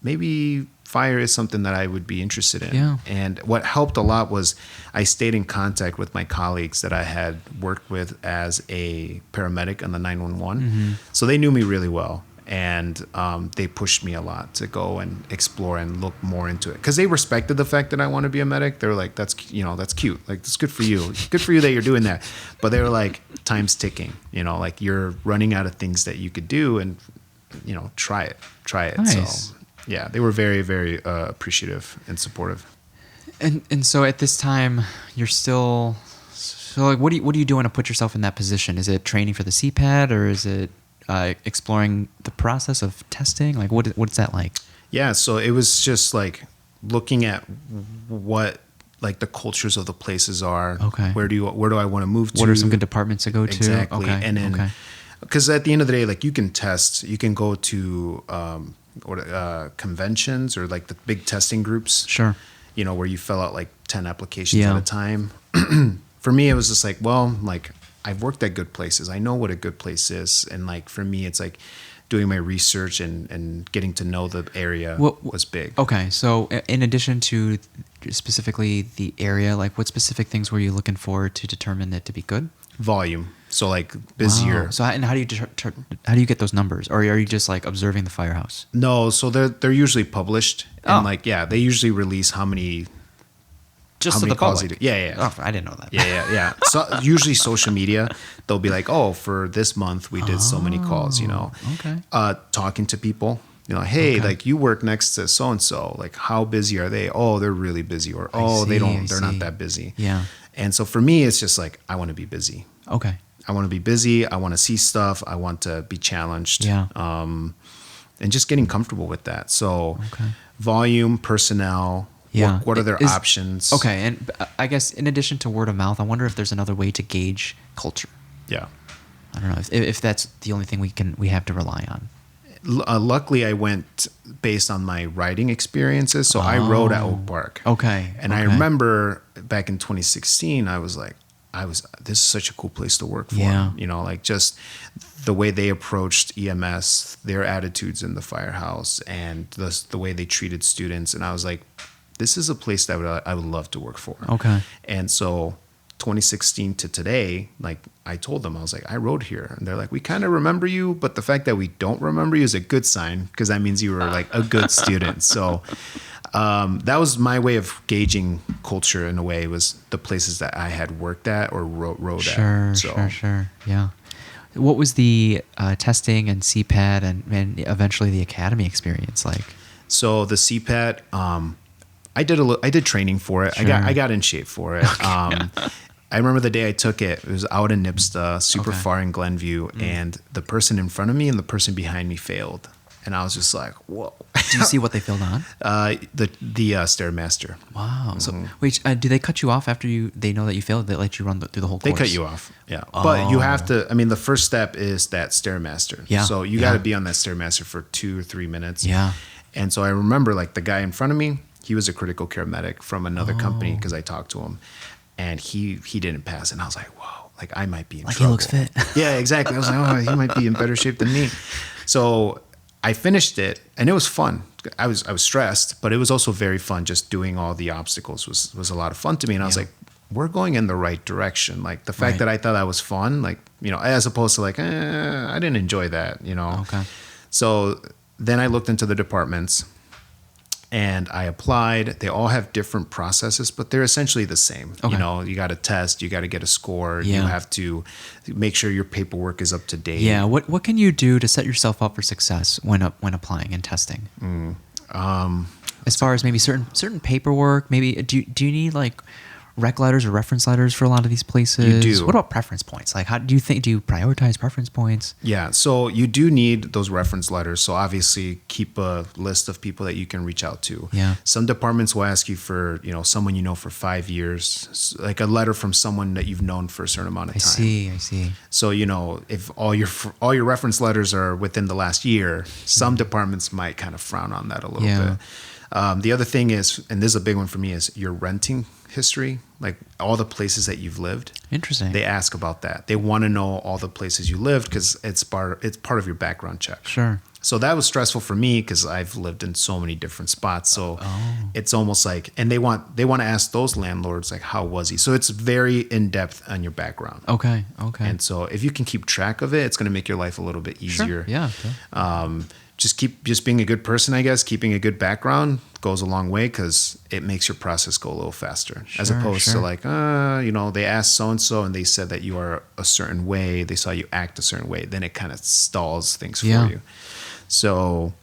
maybe fire is something that I would be interested in. Yeah. And what helped a lot was I stayed in contact with my colleagues that I had worked with as a paramedic on the 911. So they knew me really well. And they pushed me a lot to go and explore and look more into it because they respected the fact that I want to be a medic. They were like, that's cute. That's good for you. Good for you that you're doing that. But they were like, time's ticking, you're running out of things that you could do, and, try it. Nice. So yeah, they were very, very appreciative and supportive. And so at this time you're still, what are you doing to put yourself in that position? Is it training for the CPAD, or is it exploring the process of testing? What's that like? Yeah. So it was just like looking at what like the cultures of the places are. Okay. Where do I want to move to? What are some good departments to go to? Exactly. Okay. And then, because at the end of the day, like you can go to conventions or like the big testing groups. Sure. You know, where you fill out like 10 applications at a time. For me, it was just like, well, like I've worked at good places. I know what a good place is. And like, for me, it's like doing my research and getting to know the area was big. Okay. So in addition to specifically the area, like what specific things were you looking for to determine it to be good? Volume. So like busier. Wow. So and how do you get those numbers, or are you just like observing the firehouse? No, so they're usually published, and like they usually release how many to the calls public. Yeah. Oh, I didn't know that. Yeah. So usually social media, they'll be like, oh, for this month we did so many calls. You know, Okay. Talking to people. You know, hey, like you work next to so and so. Like, how busy are they? Oh, they're really busy, or they're not that busy. Yeah. And so for me, it's just like I want to be busy. Okay. I want to be busy. I want to see stuff. I want to be challenged. Yeah. And just getting comfortable with that. So volume, personnel, what are their options? Okay. And I guess in addition to word of mouth, I wonder if there's another way to gauge culture. Yeah. I don't know if that's the only thing we have to rely on. Luckily, I went based on my riding experiences. So I rode at Oak Park. Okay. And I remember back in 2016, I was like, this is such a cool place to work for. Yeah. You know, like just the way they approached EMS, their attitudes in the firehouse, and the way they treated students. And I was like, this is a place that I would love to work for. Okay. And so 2016 to today, like I told them, I was like, I rode here. And they're like, we kind of remember you, but the fact that we don't remember you is a good sign, because that means you were like a good student. So that was my way of gauging culture in a way, was the places that I had worked at or rode at. Sure. Yeah. What was the testing and CPAT and eventually the academy experience like? So the CPAT, I did training for it. Sure. I got in shape for it. I remember the day I took it. It was out in NIPSTA, super far in Glenview, and the person in front of me and the person behind me failed, and I was just like, "Whoa!" Do you see what they failed on? The Stairmaster. Wow. So wait, do they cut you off after they know that you failed? They let you run through the whole course? They cut you off. Yeah, but you have to. I mean, the first step is that Stairmaster. Yeah. So you got to be on that Stairmaster for 2 or 3 minutes. Yeah. And so I remember, like, the guy in front of me, he was a critical care medic from another company, because I talked to him, and he didn't pass, and I was like, whoa, like I might be in trouble. He looks fit. Yeah, exactly. I was like, oh, he might be in better shape than me. So I finished it, and it was fun. I was stressed, but it was also very fun. Just doing all the obstacles was a lot of fun to me, and I was like, we're going in the right direction. Like the fact that I thought that was fun, like, you know, as opposed to like, I didn't enjoy that, you know. Okay. So then I looked into the departments, and I applied. They all have different processes, but they're essentially the same. Okay. You know, you got to test, you got to get a score, you have to make sure your paperwork is up to date. Yeah. What can you do to set yourself up for success when applying and testing? As far as maybe certain paperwork, maybe do you need like rec letters or reference letters for a lot of these places? You do. What about preference points? Like, how do you prioritize preference points? Yeah, so you do need those reference letters. So obviously keep a list of people that you can reach out to. Yeah. Some departments will ask you for, you know, someone you know for 5 years, like a letter from someone that you've known for a certain amount of time. I see. So, you know, if all your reference letters are within the last year, some departments might kind of frown on that a little bit. The other thing is, and this is a big one for me, is your renting history, like all the places that you've lived. Interesting. They ask about that. They want to know all the places you lived, because it's part of your background check. Sure. So that was stressful for me, because I've lived in so many different spots. So it's almost like, and they want to ask those landlords, like, how was he? So it's very in depth on your background. Okay. And so if you can keep track of it, it's going to make your life a little bit easier. Sure. Yeah. Okay. Just being a good person, I guess, keeping a good background goes a long way, because it makes your process go a little faster, as opposed to like, you know, they asked so-and-so and they said that you are a certain way. They saw you act a certain way. Then it kind of stalls things for you. So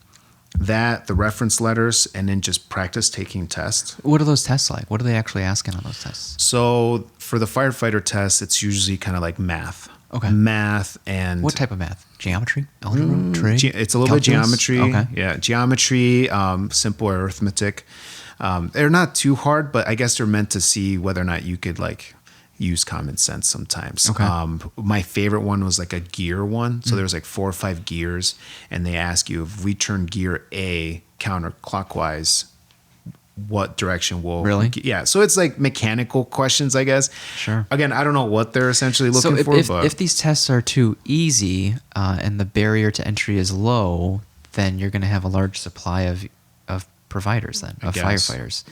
the reference letters, and then just practice taking tests. What are those tests like? What are they actually asking on those tests? So for the firefighter test, it's usually kind of like math. math, and what type of math? Geometry, algebra, trig. It's a little bit geometry. Okay. Yeah, geometry, simple arithmetic. They're not too hard, but I guess they're meant to see whether or not you could like use common sense sometimes. Okay. My favorite one was like a gear one. So there's like 4 or 5 gears, and they ask you if we turn gear A counterclockwise, what direction will really? Yeah. So it's like mechanical questions, I guess. Sure. Again, I don't know what they're essentially looking for. But if these tests are too easy and the barrier to entry is low, then you're going to have a large supply of providers then, of firefighters.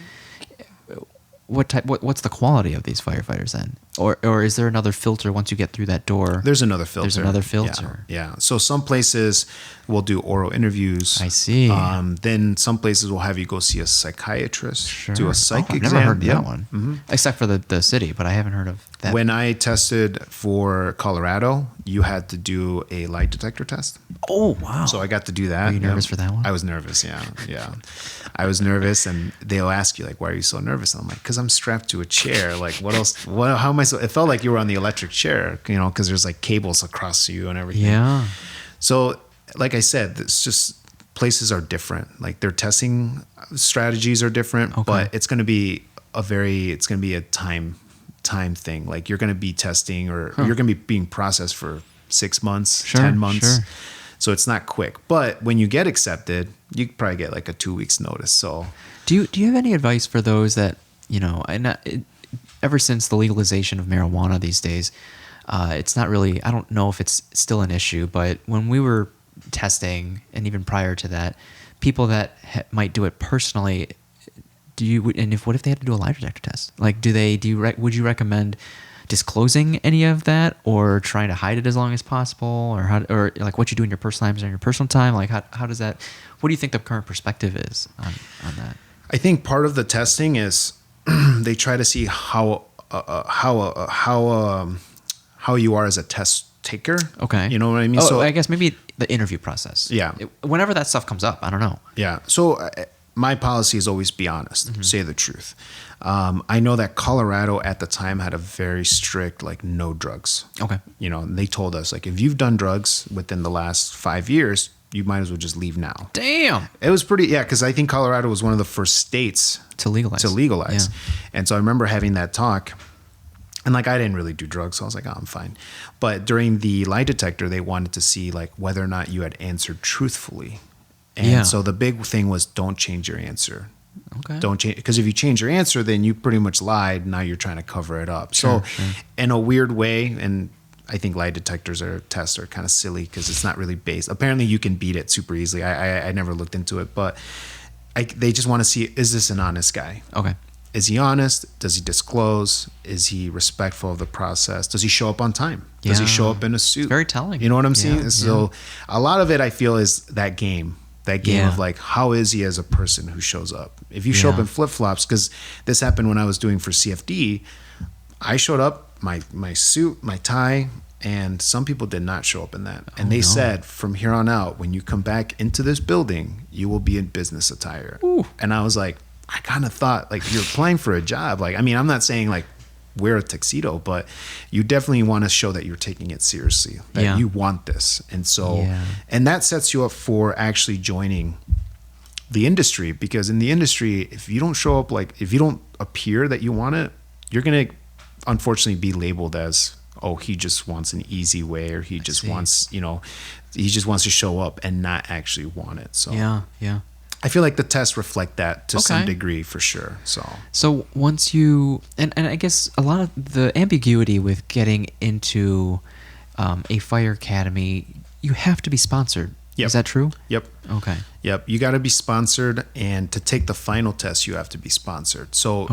What's the quality of these firefighters then? Or is there another filter once you get through that door? There's another filter. There's another filter. Yeah. So some places will do oral interviews. I see. Then some places will have you go see a psychiatrist, do a psych I've exam. never heard of that one. Mm-hmm. Except for the city, but I haven't heard of that. When I tested for Colorado, you had to do a lie detector test. Oh, wow. So I got to do that. Were you nervous for that one? I was nervous, yeah. I was nervous, and they'll ask you, like, why are you so nervous? And I'm like, because I'm strapped to a chair. Like, what else? How am I so? It felt like you were on the electric chair, because there's like cables across you and everything. Yeah. So, like I said, it's just places are different. Like their testing strategies are different, but it's going to be a time thing. Like you're going to be testing or you're going to be being processed for 6 months, 10 months. Sure. So it's not quick, but when you get accepted, you probably get like a 2 weeks notice. So do you have any advice for those that, ever since the legalization of marijuana these days, it's not really, I don't know if it's still an issue, but when we were testing and even prior to that, people that might do it personally, what if they had to do a lie detector test? Like, would you recommend disclosing any of that, or trying to hide it as long as possible, or like what you do in your personal time is in your personal time? Like how does that? What do you think the current perspective is on that? I think part of the testing is they try to see how you are as a test taker. Okay, you know what I mean. So I guess maybe the interview process. Yeah. Whenever that stuff comes up, I don't know. Yeah. So my policy is always be honest, say the truth. I know that Colorado at the time had a very strict, like, no drugs. Okay. They told us, like, if you've done drugs within the last 5 years, you might as well just leave now. Damn. It was pretty, because I think Colorado was one of the first states to legalize. Yeah. And so I remember having that talk. And like, I didn't really do drugs, so I was like, oh, I'm fine. But during the lie detector, they wanted to see like whether or not you had answered truthfully. And so the big thing was, don't change your answer. Okay. Don't change, because if you change your answer, then you pretty much lied. Now you're trying to cover it up. Sure. In a weird way, and I think lie detectors tests are kind of silly because it's not really based. Apparently, you can beat it super easily. I never looked into it, but they just want to see, is this an honest guy? Okay. Is he honest? Does he disclose? Is he respectful of the process? Does he show up on time? Does he show up in a suit? It's very telling. You know what I'm saying? So a lot of it, I feel, is that game of like, how is he as a person who shows up? If you show up in flip-flops, because this happened when I was doing for CFD, I showed up, my suit, my tie, and some people did not show up in that. And they said, from here on out, when you come back into this building, you will be in business attire. Ooh. And I was like, I kind of thought, like, you're applying for a job. Like, I mean, I'm not saying like wear a tuxedo, but you definitely want to show that you're taking it seriously, that you want this. And so, and that sets you up for actually joining the industry, because in the industry, if you don't show up, like, if you don't appear that you want it, you're going to unfortunately be labeled as, oh, he just wants an easy way, or he just wants, he just wants to show up and not actually want it. So, I feel like the tests reflect that to some degree, for sure. So once you, and I guess a lot of the ambiguity with getting into a fire academy, you have to be sponsored. Yep. Is that true? Yep. Okay. Yep. You got to be sponsored, and to take the final test, you have to be sponsored. So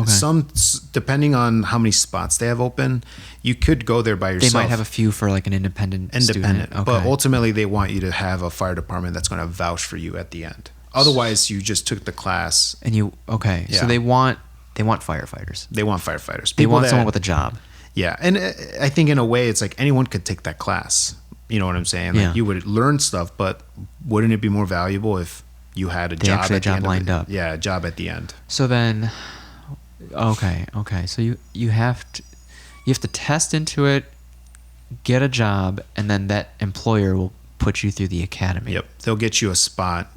depending on how many spots they have open, you could go there by yourself. They might have a few for like an independent student. Okay. But ultimately they want you to have a fire department that's going to vouch for you at the end. Otherwise, you just took the class. And so they want firefighters. They want firefighters. They want someone with a job. Yeah, and I think in a way, it's like anyone could take that class. You know what I'm saying? Like, you would learn stuff, but wouldn't it be more valuable if you had a job at the end lined up? Yeah, a job at the end. So then, okay. So you have to test into it, get a job, and then that employer will put you through the academy. Yep. They'll get you a spot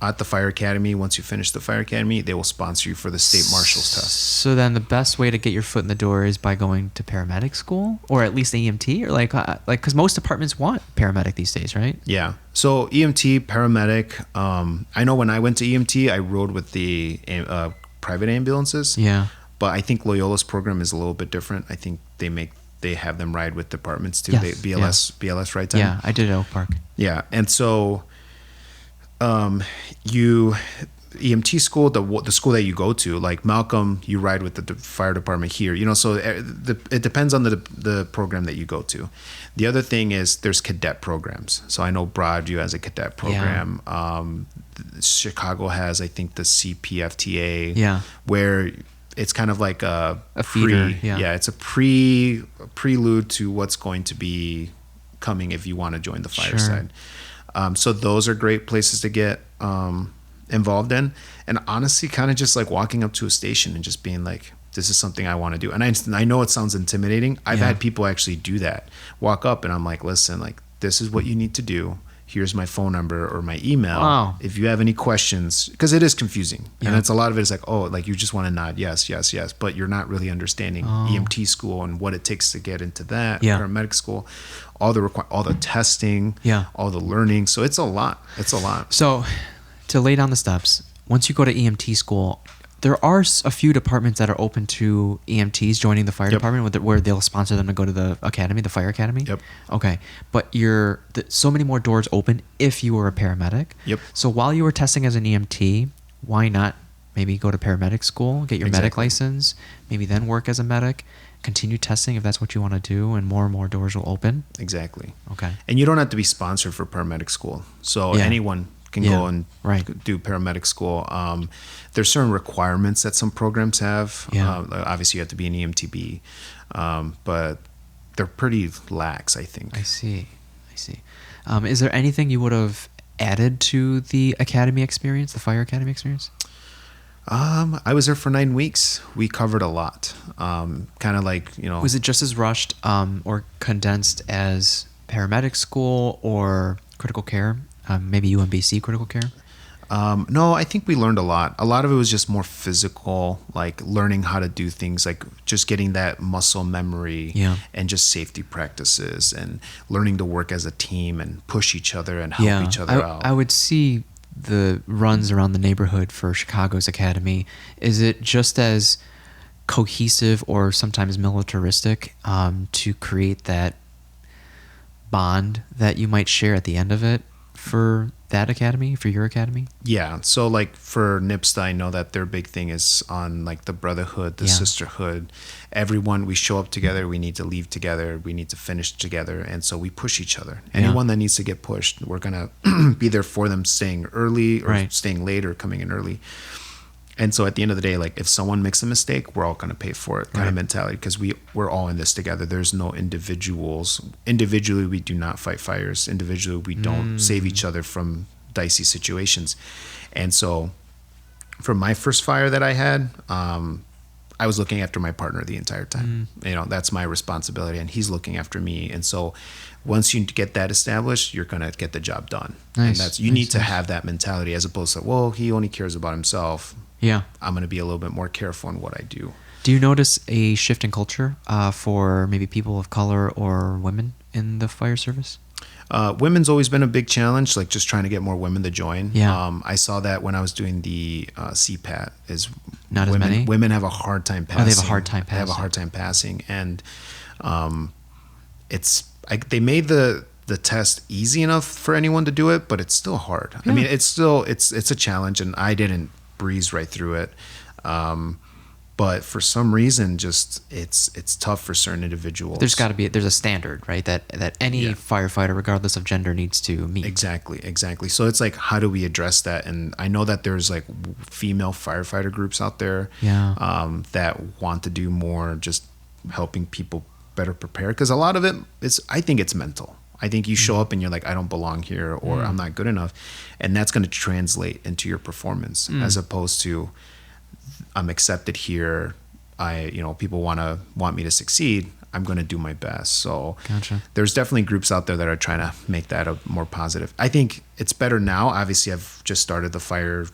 at the fire academy. Once you finish the fire academy, they will sponsor you for the state marshal's test. So then the best way to get your foot in the door is by going to paramedic school, or at least EMT, or like because most departments want paramedic these days, right? Yeah. So EMT, paramedic. I know when I went to EMT, I rode with the private ambulances. Yeah. But I think Loyola's program is a little bit different. I think they have them ride with departments too. Yes, BLS ride time. Yeah, I did at Oak Park. Yeah, and so EMT school, the school that you go to, like Malcolm, you ride with the fire department here. So it depends on the program that you go to. The other thing is there's cadet programs. So I know Broadview has a cadet program. Yeah. Chicago has, I think, the CPFTA. Yeah. Where it's kind of like a feeder. It's a prelude to what's going to be coming if you want to join the fire side. So those are great places to get involved in. And honestly, kind of just like walking up to a station and just being like, this is something I want to do. And I know it sounds intimidating. I've had people actually do that. Walk up and I'm like, listen, like, this is what you need to do. Here's my phone number or my email. Wow. If you have any questions, because it is confusing. And it's a lot of it is like, oh, like you just want to nod yes, yes, yes, but you're not really understanding EMT school and what it takes to get into that, paramedic school, all the testing, all the learning. So it's a lot. So to lay down the steps, once you go to EMT school, there are a few departments that are open to EMTs joining the fire department where they'll sponsor them to go to the academy, the fire academy. Yep. Okay. But so many more doors open if you were a paramedic. Yep. So while you were testing as an EMT, why not maybe go to paramedic school, get your medic license, maybe then work as a medic, continue testing if that's what you want to do, and more doors will open? Exactly. Okay. And you don't have to be sponsored for paramedic school. So anyone can go and do paramedic school. There's certain requirements that some programs have. Obviously, you have to be an EMTB, but they're pretty lax, I think. I see. Is there anything you would have added to the academy experience, the fire academy experience? I was there for 9 weeks. We covered a lot. Kind of like, Was it just as rushed or condensed as paramedic school or critical care? Maybe UMBC critical care? No, I think we learned a lot. A lot of it was just more physical, like learning how to do things, like just getting that muscle memory and just safety practices and learning to work as a team and push each other and help each other out. I would see the runs around the neighborhood for Chicago's academy. Is it just as cohesive or sometimes militaristic to create that bond that you might share at the end of it for that academy, for your academy? Yeah. So like for NIPSTA, I know that their big thing is on like the brotherhood, the sisterhood. Everyone, we show up together, we need to leave together, we need to finish together. And so we push each other. Anyone that needs to get pushed, we're going to be there for them, staying early or staying late or coming in early. And so at the end of the day, like if someone makes a mistake, we're all going to pay for it kind of mentality, because we're all in this together. There's no individuals. Individually, we do not fight fires. Individually, we don't save each other from dicey situations. And so for my first fire that I had, I was looking after my partner the entire time. That's my responsibility, and he's looking after me. And so once you get that established, you're going to get the job done. Nice. And you need to have that mentality, as opposed to, well, he only cares about himself. Yeah. I'm going to be a little bit more careful in what I do. Do you notice a shift in culture for maybe people of color or women in the fire service? Women's always been a big challenge, like just trying to get more women to join. Yeah. I saw that when I was doing the CPAT. Not as many? Women have a hard time passing. Oh, they have a hard time passing. They have a hard time passing. And they made the test easy enough for anyone to do it, but it's still hard. Yeah. I mean, it's a challenge, and I didn't breeze right through it. But for some reason, just it's tough for certain individuals. There's a standard, right? That any firefighter, regardless of gender, needs to meet. Exactly. So it's like, how do we address that? And I know that there's like female firefighter groups out there that want to do more, just helping people better prepare. Because a lot of it I think it's mental. I think you show up and you're like, I don't belong here, or I'm not good enough. And that's going to translate into your performance, as opposed to, I'm accepted here. People want me to succeed. I'm going to do my best. So Gotcha. there's definitely groups out there that are trying to make that a more positive. I think it's better now. Obviously, I've just started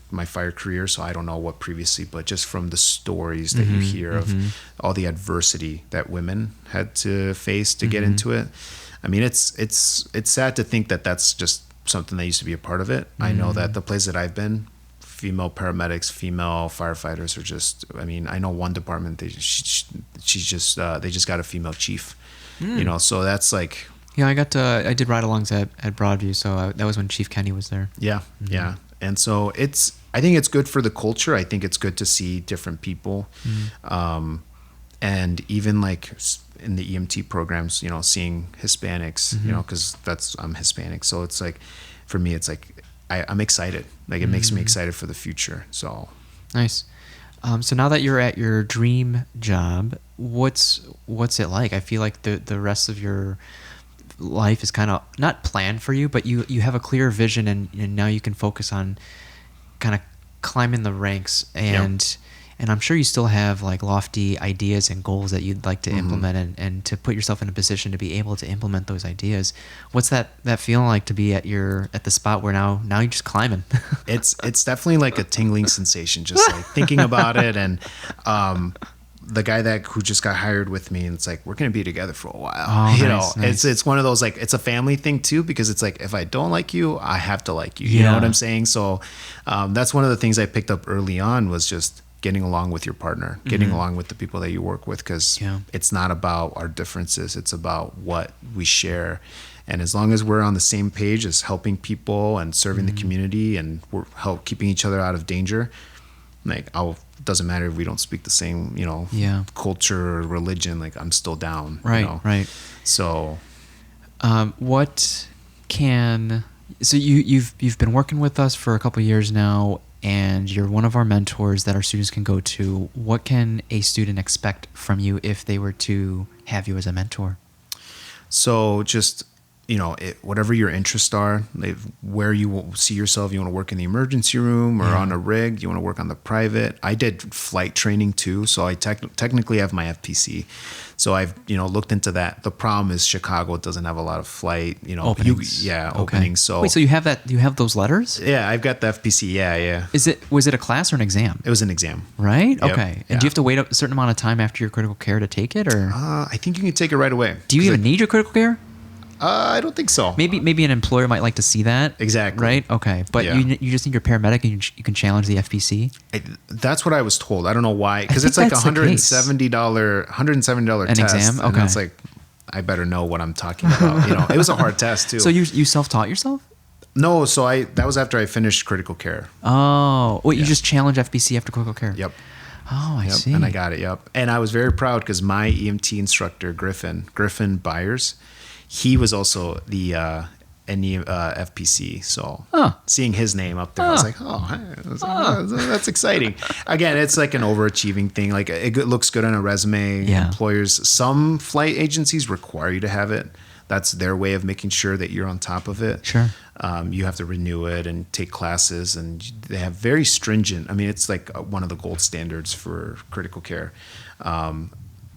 my fire career, so I don't know what previously, but just from the stories that you hear of all the adversity that women had to face to get into it. I mean, it's sad to think that that's just something that used to be a part of it. I know that the place that I've been, female paramedics, female firefighters are just, I mean, I know one department, they just got a female chief, you know, so that's like. Yeah, I did ride-alongs at Broadview, so that was when Chief Kenny was there. Yeah, yeah. And so I think it's good for the culture. I think it's good to see different people. And even like in the EMT programs, you know, seeing Hispanics, you know, because I'm Hispanic. So it's like, for me, it's like, I'm excited. Like it makes me excited for the future. So nice. So now that you're at your dream job, what's it like? I feel like the rest of your life is kind of not planned for you, but you have a clear vision, and now you can focus on kind of climbing the ranks, and I'm sure you still have like lofty ideas and goals that you'd like to implement, and to put yourself in a position to be able to implement those ideas. What's that feeling like to be at the spot where now you're just climbing? It's definitely like a tingling sensation, just like thinking about it. And the guy who just got hired with me, and it's like, we're going to be together for a while. Oh, nice. It's one of those, like, it's a family thing too, because it's like, if I don't like you, I have to like you. You know what I'm saying? So that's one of the things I picked up early on, was just getting along with your partner, getting along with the people that you work with, because it's not about our differences. It's about what we share. And as long as we're on the same page as helping people and serving the community, and we're keeping each other out of danger, like, it doesn't matter if we don't speak the same, you know, culture or religion, like, I'm still down. Right, you know? right. So, so you've been working with us for a couple of years now, and you're one of our mentors that our students can go to. What can a student expect from you if they were to have you as a mentor? So just, you know, whatever your interests are, like where you see yourself, you want to work in the emergency room or on a rig, you want to work on the private. I did flight training too, so I technically have my FPC. So I've, you know, looked into that. The problem is Chicago doesn't have a lot of flight, you know, openings. Openings. So wait, so you have that? You have those letters? Yeah, I've got the FPC. Yeah. Was it a class or an exam? It was an exam. Right. Yep. Okay. And do you have to wait a certain amount of time after your critical care to take it, or? I think you can take it right away. Do you even need your critical care? I don't think so. Maybe an employer might like to see that. Exactly. Right? Okay. But you just need your paramedic, and you can challenge the FPC? That's what I was told. I don't know why. Because it's like $170 An test. exam? Okay. And it's like, I better know what I'm talking about. You know, it was a hard test too. So you self-taught yourself? No, so that was after I finished critical care. Oh. Wait, you just challenge FPC after critical care? Yep. Oh, I see. And I got it, yep. And I was very proud because my EMT instructor, Griffin Byers, he was also the FPC. So seeing his name up there, I was like, that's exciting. Again, it's like an overachieving thing. Like, it looks good on a resume. Yeah. Employers, some flight agencies require you to have it. That's their way of making sure that you're on top of it. Sure. You have to renew it and take classes, and they have very stringent. I mean, it's like one of the gold standards for critical care.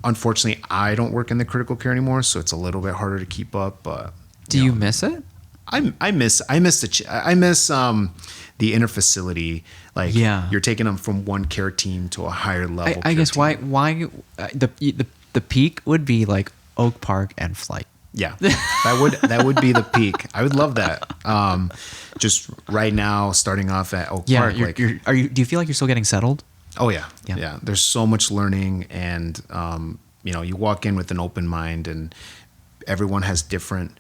Unfortunately, I don't work in the critical care anymore, so it's a little bit harder to keep up. But do you miss it? I miss the interfacility. Like, you're taking them from one care team to a higher level. I guess team. why the peak would be like Oak Park and flight. Yeah, that would be the peak. I would love that. Just right now, starting off at Oak Park. Do you feel like you're still getting settled? Oh yeah. There's so much learning, and you know, you walk in with an open mind, and everyone has different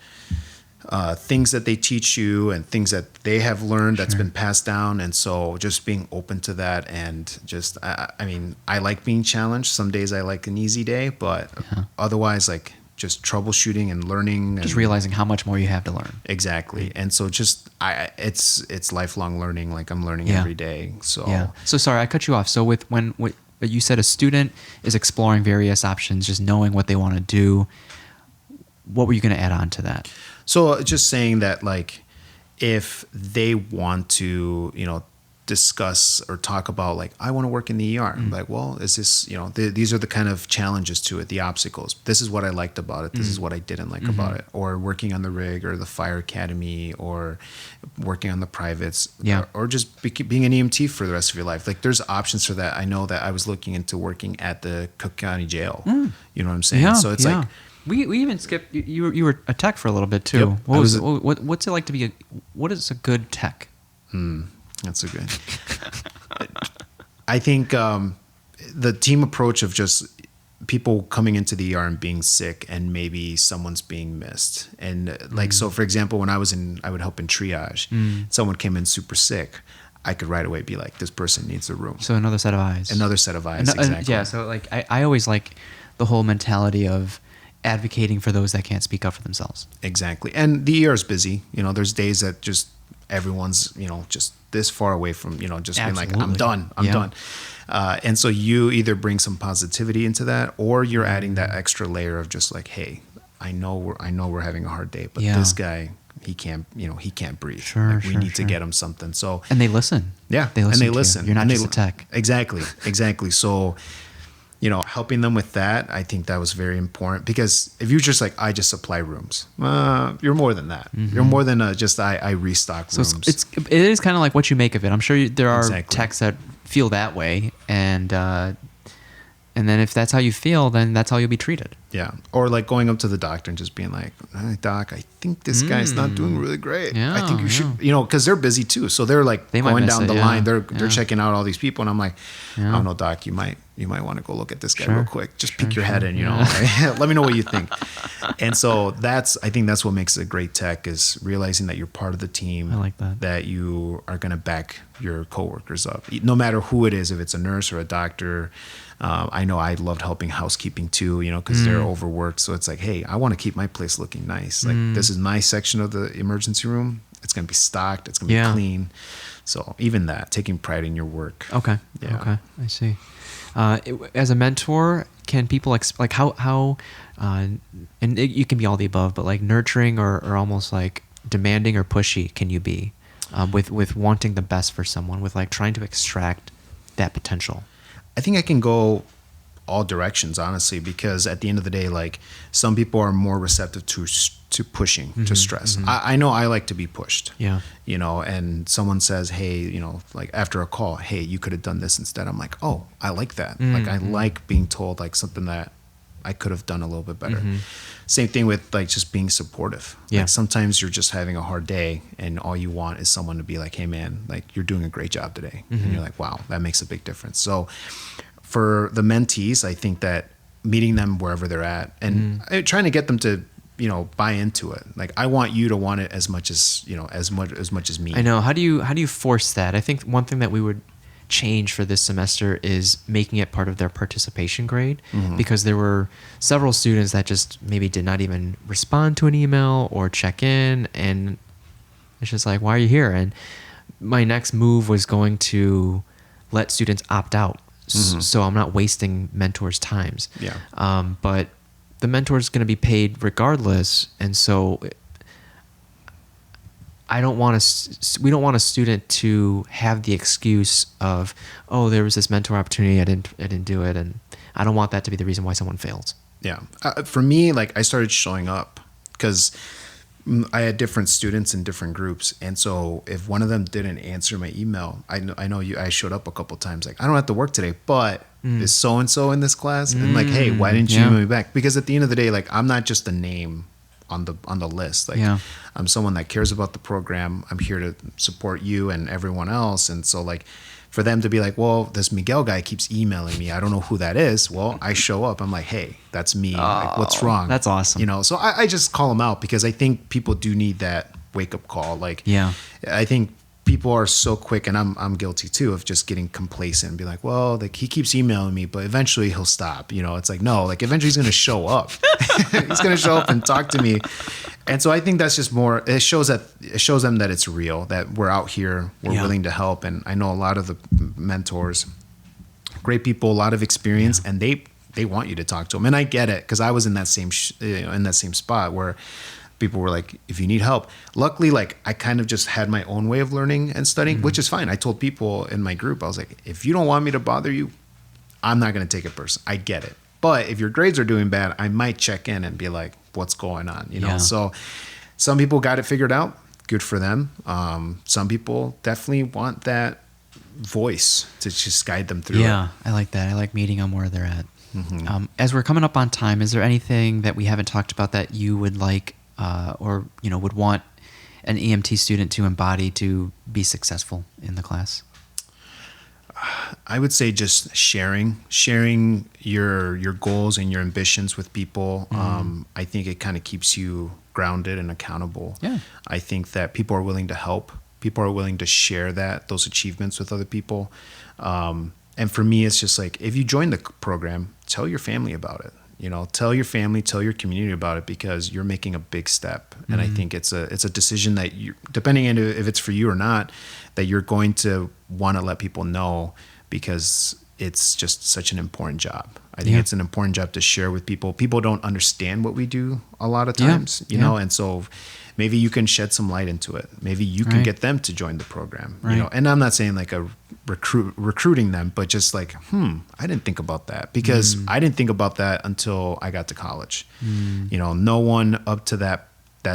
things that they teach you and things that they have learned that's been passed down. And so just being open to that, and just I mean, I like being challenged. Some days I like an easy day, but otherwise, like, just troubleshooting and learning, just realizing how much more you have to learn. Exactly. And so just it's lifelong learning. Like, I'm learning every day. So So sorry, I cut you off. So when you said a student is exploring various options, just knowing what they want to do, what were you going to add on to that? So just saying that, like, if they want to, you know, discuss or talk about like, I want to work in the ER. Like, well, is this, these are the kind of challenges to it, the obstacles. This is what I liked about it. This is what I didn't like about it. Or working on the rig or the fire academy or working on the privates or just being an EMT for the rest of your life. Like there's options for that. I know that I was looking into working at the Cook County Jail. You know what I'm saying? Yeah, so it's like, we even skipped, you were a tech for a little bit too. Yep. What's it like to be what is a good tech? That's a good. I think the team approach of just people coming into the ER and being sick, and maybe someone's being missed, and like so. For example, when I would help in triage. Someone came in super sick. I could right away be like, this person needs a room. So another set of eyes. Exactly. Yeah. So like I always like the whole mentality of advocating for those that can't speak up for themselves. Exactly. And the ER is busy. There's days that just everyone's just this far away from just being like, I'm done. And so you either bring some positivity into that, or you're adding that extra layer of just like, hey, I know we're having a hard day, but this guy, he can't breathe. Sure, we need to get him something. So and they listen. Yeah, they listen. Listen. You're not just a tech. Exactly. So helping them with that, I think that was very important, because if you're just like, I just supply rooms, you're more than that. You're more than I restock rooms. So it is kind of like what you make of it. I'm sure there are techs that feel that way, and then if that's how you feel, then that's how you'll be treated. Yeah. Or like going up to the doctor and just being like, hey, doc, I think this guy's not doing really great. Yeah, I think you should, because they're busy too. So they're like going down the line. They're checking out all these people. And I'm like, I don't know, doc, you might want to go look at this guy real quick. Just peek your head in, let me know what you think. And so I think that's what makes a great tech, is realizing that you're part of the team. I like that you are going to back your coworkers up, no matter who it is, if it's a nurse or a doctor. I know I loved helping housekeeping too, because they're overworked. So it's like, hey, I want to keep my place looking nice. Like this is my section of the emergency room. It's going to be stocked. It's going to be clean. So even that, taking pride in your work. Okay. Yeah. Okay. I see. As a mentor, can people like how and you can be all the above, but like nurturing or almost like demanding or pushy can you be with wanting the best for someone, with like trying to extract that potential? I think I can go all directions, honestly, because at the end of the day, like some people are more receptive to pushing, to stress. I know I like to be pushed. Yeah. And someone says, hey, like after a call, hey, you could have done this instead. I'm like, oh, I like that. Like I like being told like something that I could have done a little bit better. Same thing with like just being supportive. Yeah. Like sometimes you're just having a hard day and all you want is someone to be like, hey man, like you're doing a great job today. And you're like, wow, that makes a big difference. So for the mentees, I think that meeting them wherever they're at and trying to get them to, buy into it. Like I want you to want it as much as, as much as me. I know. How do you force that? I think one thing that we would change for this semester is making it part of their participation grade, because there were several students that just maybe did not even respond to an email or check in, and it's just like, why are you here? And my next move was going to let students opt out, so I'm not wasting mentors' times. But the mentor is going to be paid regardless, and so we don't want a student to have the excuse of, oh, there was this mentor opportunity, I didn't do it, and I don't want that to be the reason why someone fails. Yeah. For me, like I started showing up because I had different students in different groups, and so if one of them didn't answer my email, I know I showed up a couple times, like I don't have to work today, but is so and so in this class, and like, hey, why didn't you email me back? Because at the end of the day, like I'm not just a name on the list. Like I'm someone that cares about the program. I'm here to support you and everyone else. And so like for them to be like, well, this Miguel guy keeps emailing me, I don't know who that is. Well, I show up, I'm like, hey, that's me. Like, what's wrong? That's awesome. So I just call them out because I think people do need that wake up call. Like, I think people are so quick, and I'm guilty too, of just getting complacent and be like, well, like he keeps emailing me, but eventually he'll stop. It's like, no, like eventually he's going to show up. He's going to show up and talk to me. And so I think that's just more, it shows them that it's real, that we're out here, we're willing to help. And I know a lot of the mentors, great people, a lot of experience, and they want you to talk to them. And I get it, because I was in that same spot where people were like, if you need help. Luckily, like I kind of just had my own way of learning and studying, which is fine. I told people in my group, I was like, if you don't want me to bother you, I'm not going to take it personally. I get it. But if your grades are doing bad, I might check in and be like, what's going on? You know? Yeah. So some people got it figured out. Good for them. Some people definitely want that voice to just guide them through it. Yeah, I like that. I like meeting them where they're at. As we're coming up on time, is there anything that we haven't talked about that you would like or would want an EMT student to embody to be successful in the class? I would say just sharing your goals and your ambitions with people. I think it kind of keeps you grounded and accountable. Yeah. I think that people are willing to help. People are willing to share those achievements with other people. And for me, it's just like, if you join the program, tell your family about it. Tell your family, tell your community about it, because you're making a big step. And I think it's a decision that you, depending on if it's for you or not, that you're going to want to let people know, because it's just such an important job. I think it's an important job to share with people. People don't understand what we do a lot of times, you know, and so maybe you can shed some light into it. Maybe you can get them to join the program, and I'm not saying like a recruiting them, but just like, I didn't think about that, because I didn't think about that until I got to college. No one up to that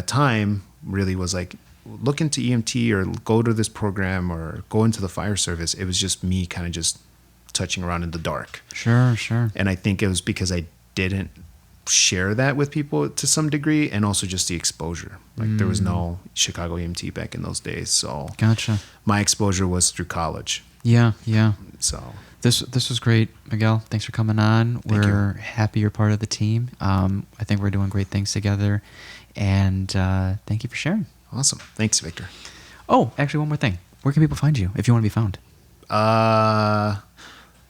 time really was like, look into EMT or go to this program or go into the fire service. It was just me kind of just touching around in the dark. Sure. And I think it was because I didn't share that with people to some degree, and also just the exposure. Like there was no Chicago EMT back in those days. So Gotcha. My exposure was through college. Yeah. So this was great, Miguel. Thanks for coming on. We're happy you're part of the team. I think we're doing great things together, and thank you for sharing. Awesome. Thanks, Victor. Oh, actually, one more thing. Where can people find you if you want to be found?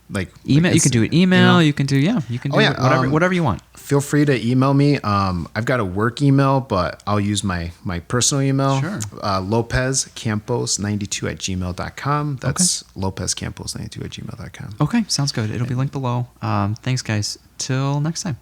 Like email. You can do it. Email. You can do whatever you want. Feel free to email me. I've got a work email, but I'll use my personal email. Sure. Lopez-Campos92@gmail.com. That's Lopez-Campos92@gmail.com. Okay, sounds good. It'll be linked below. Thanks, guys. Till next time.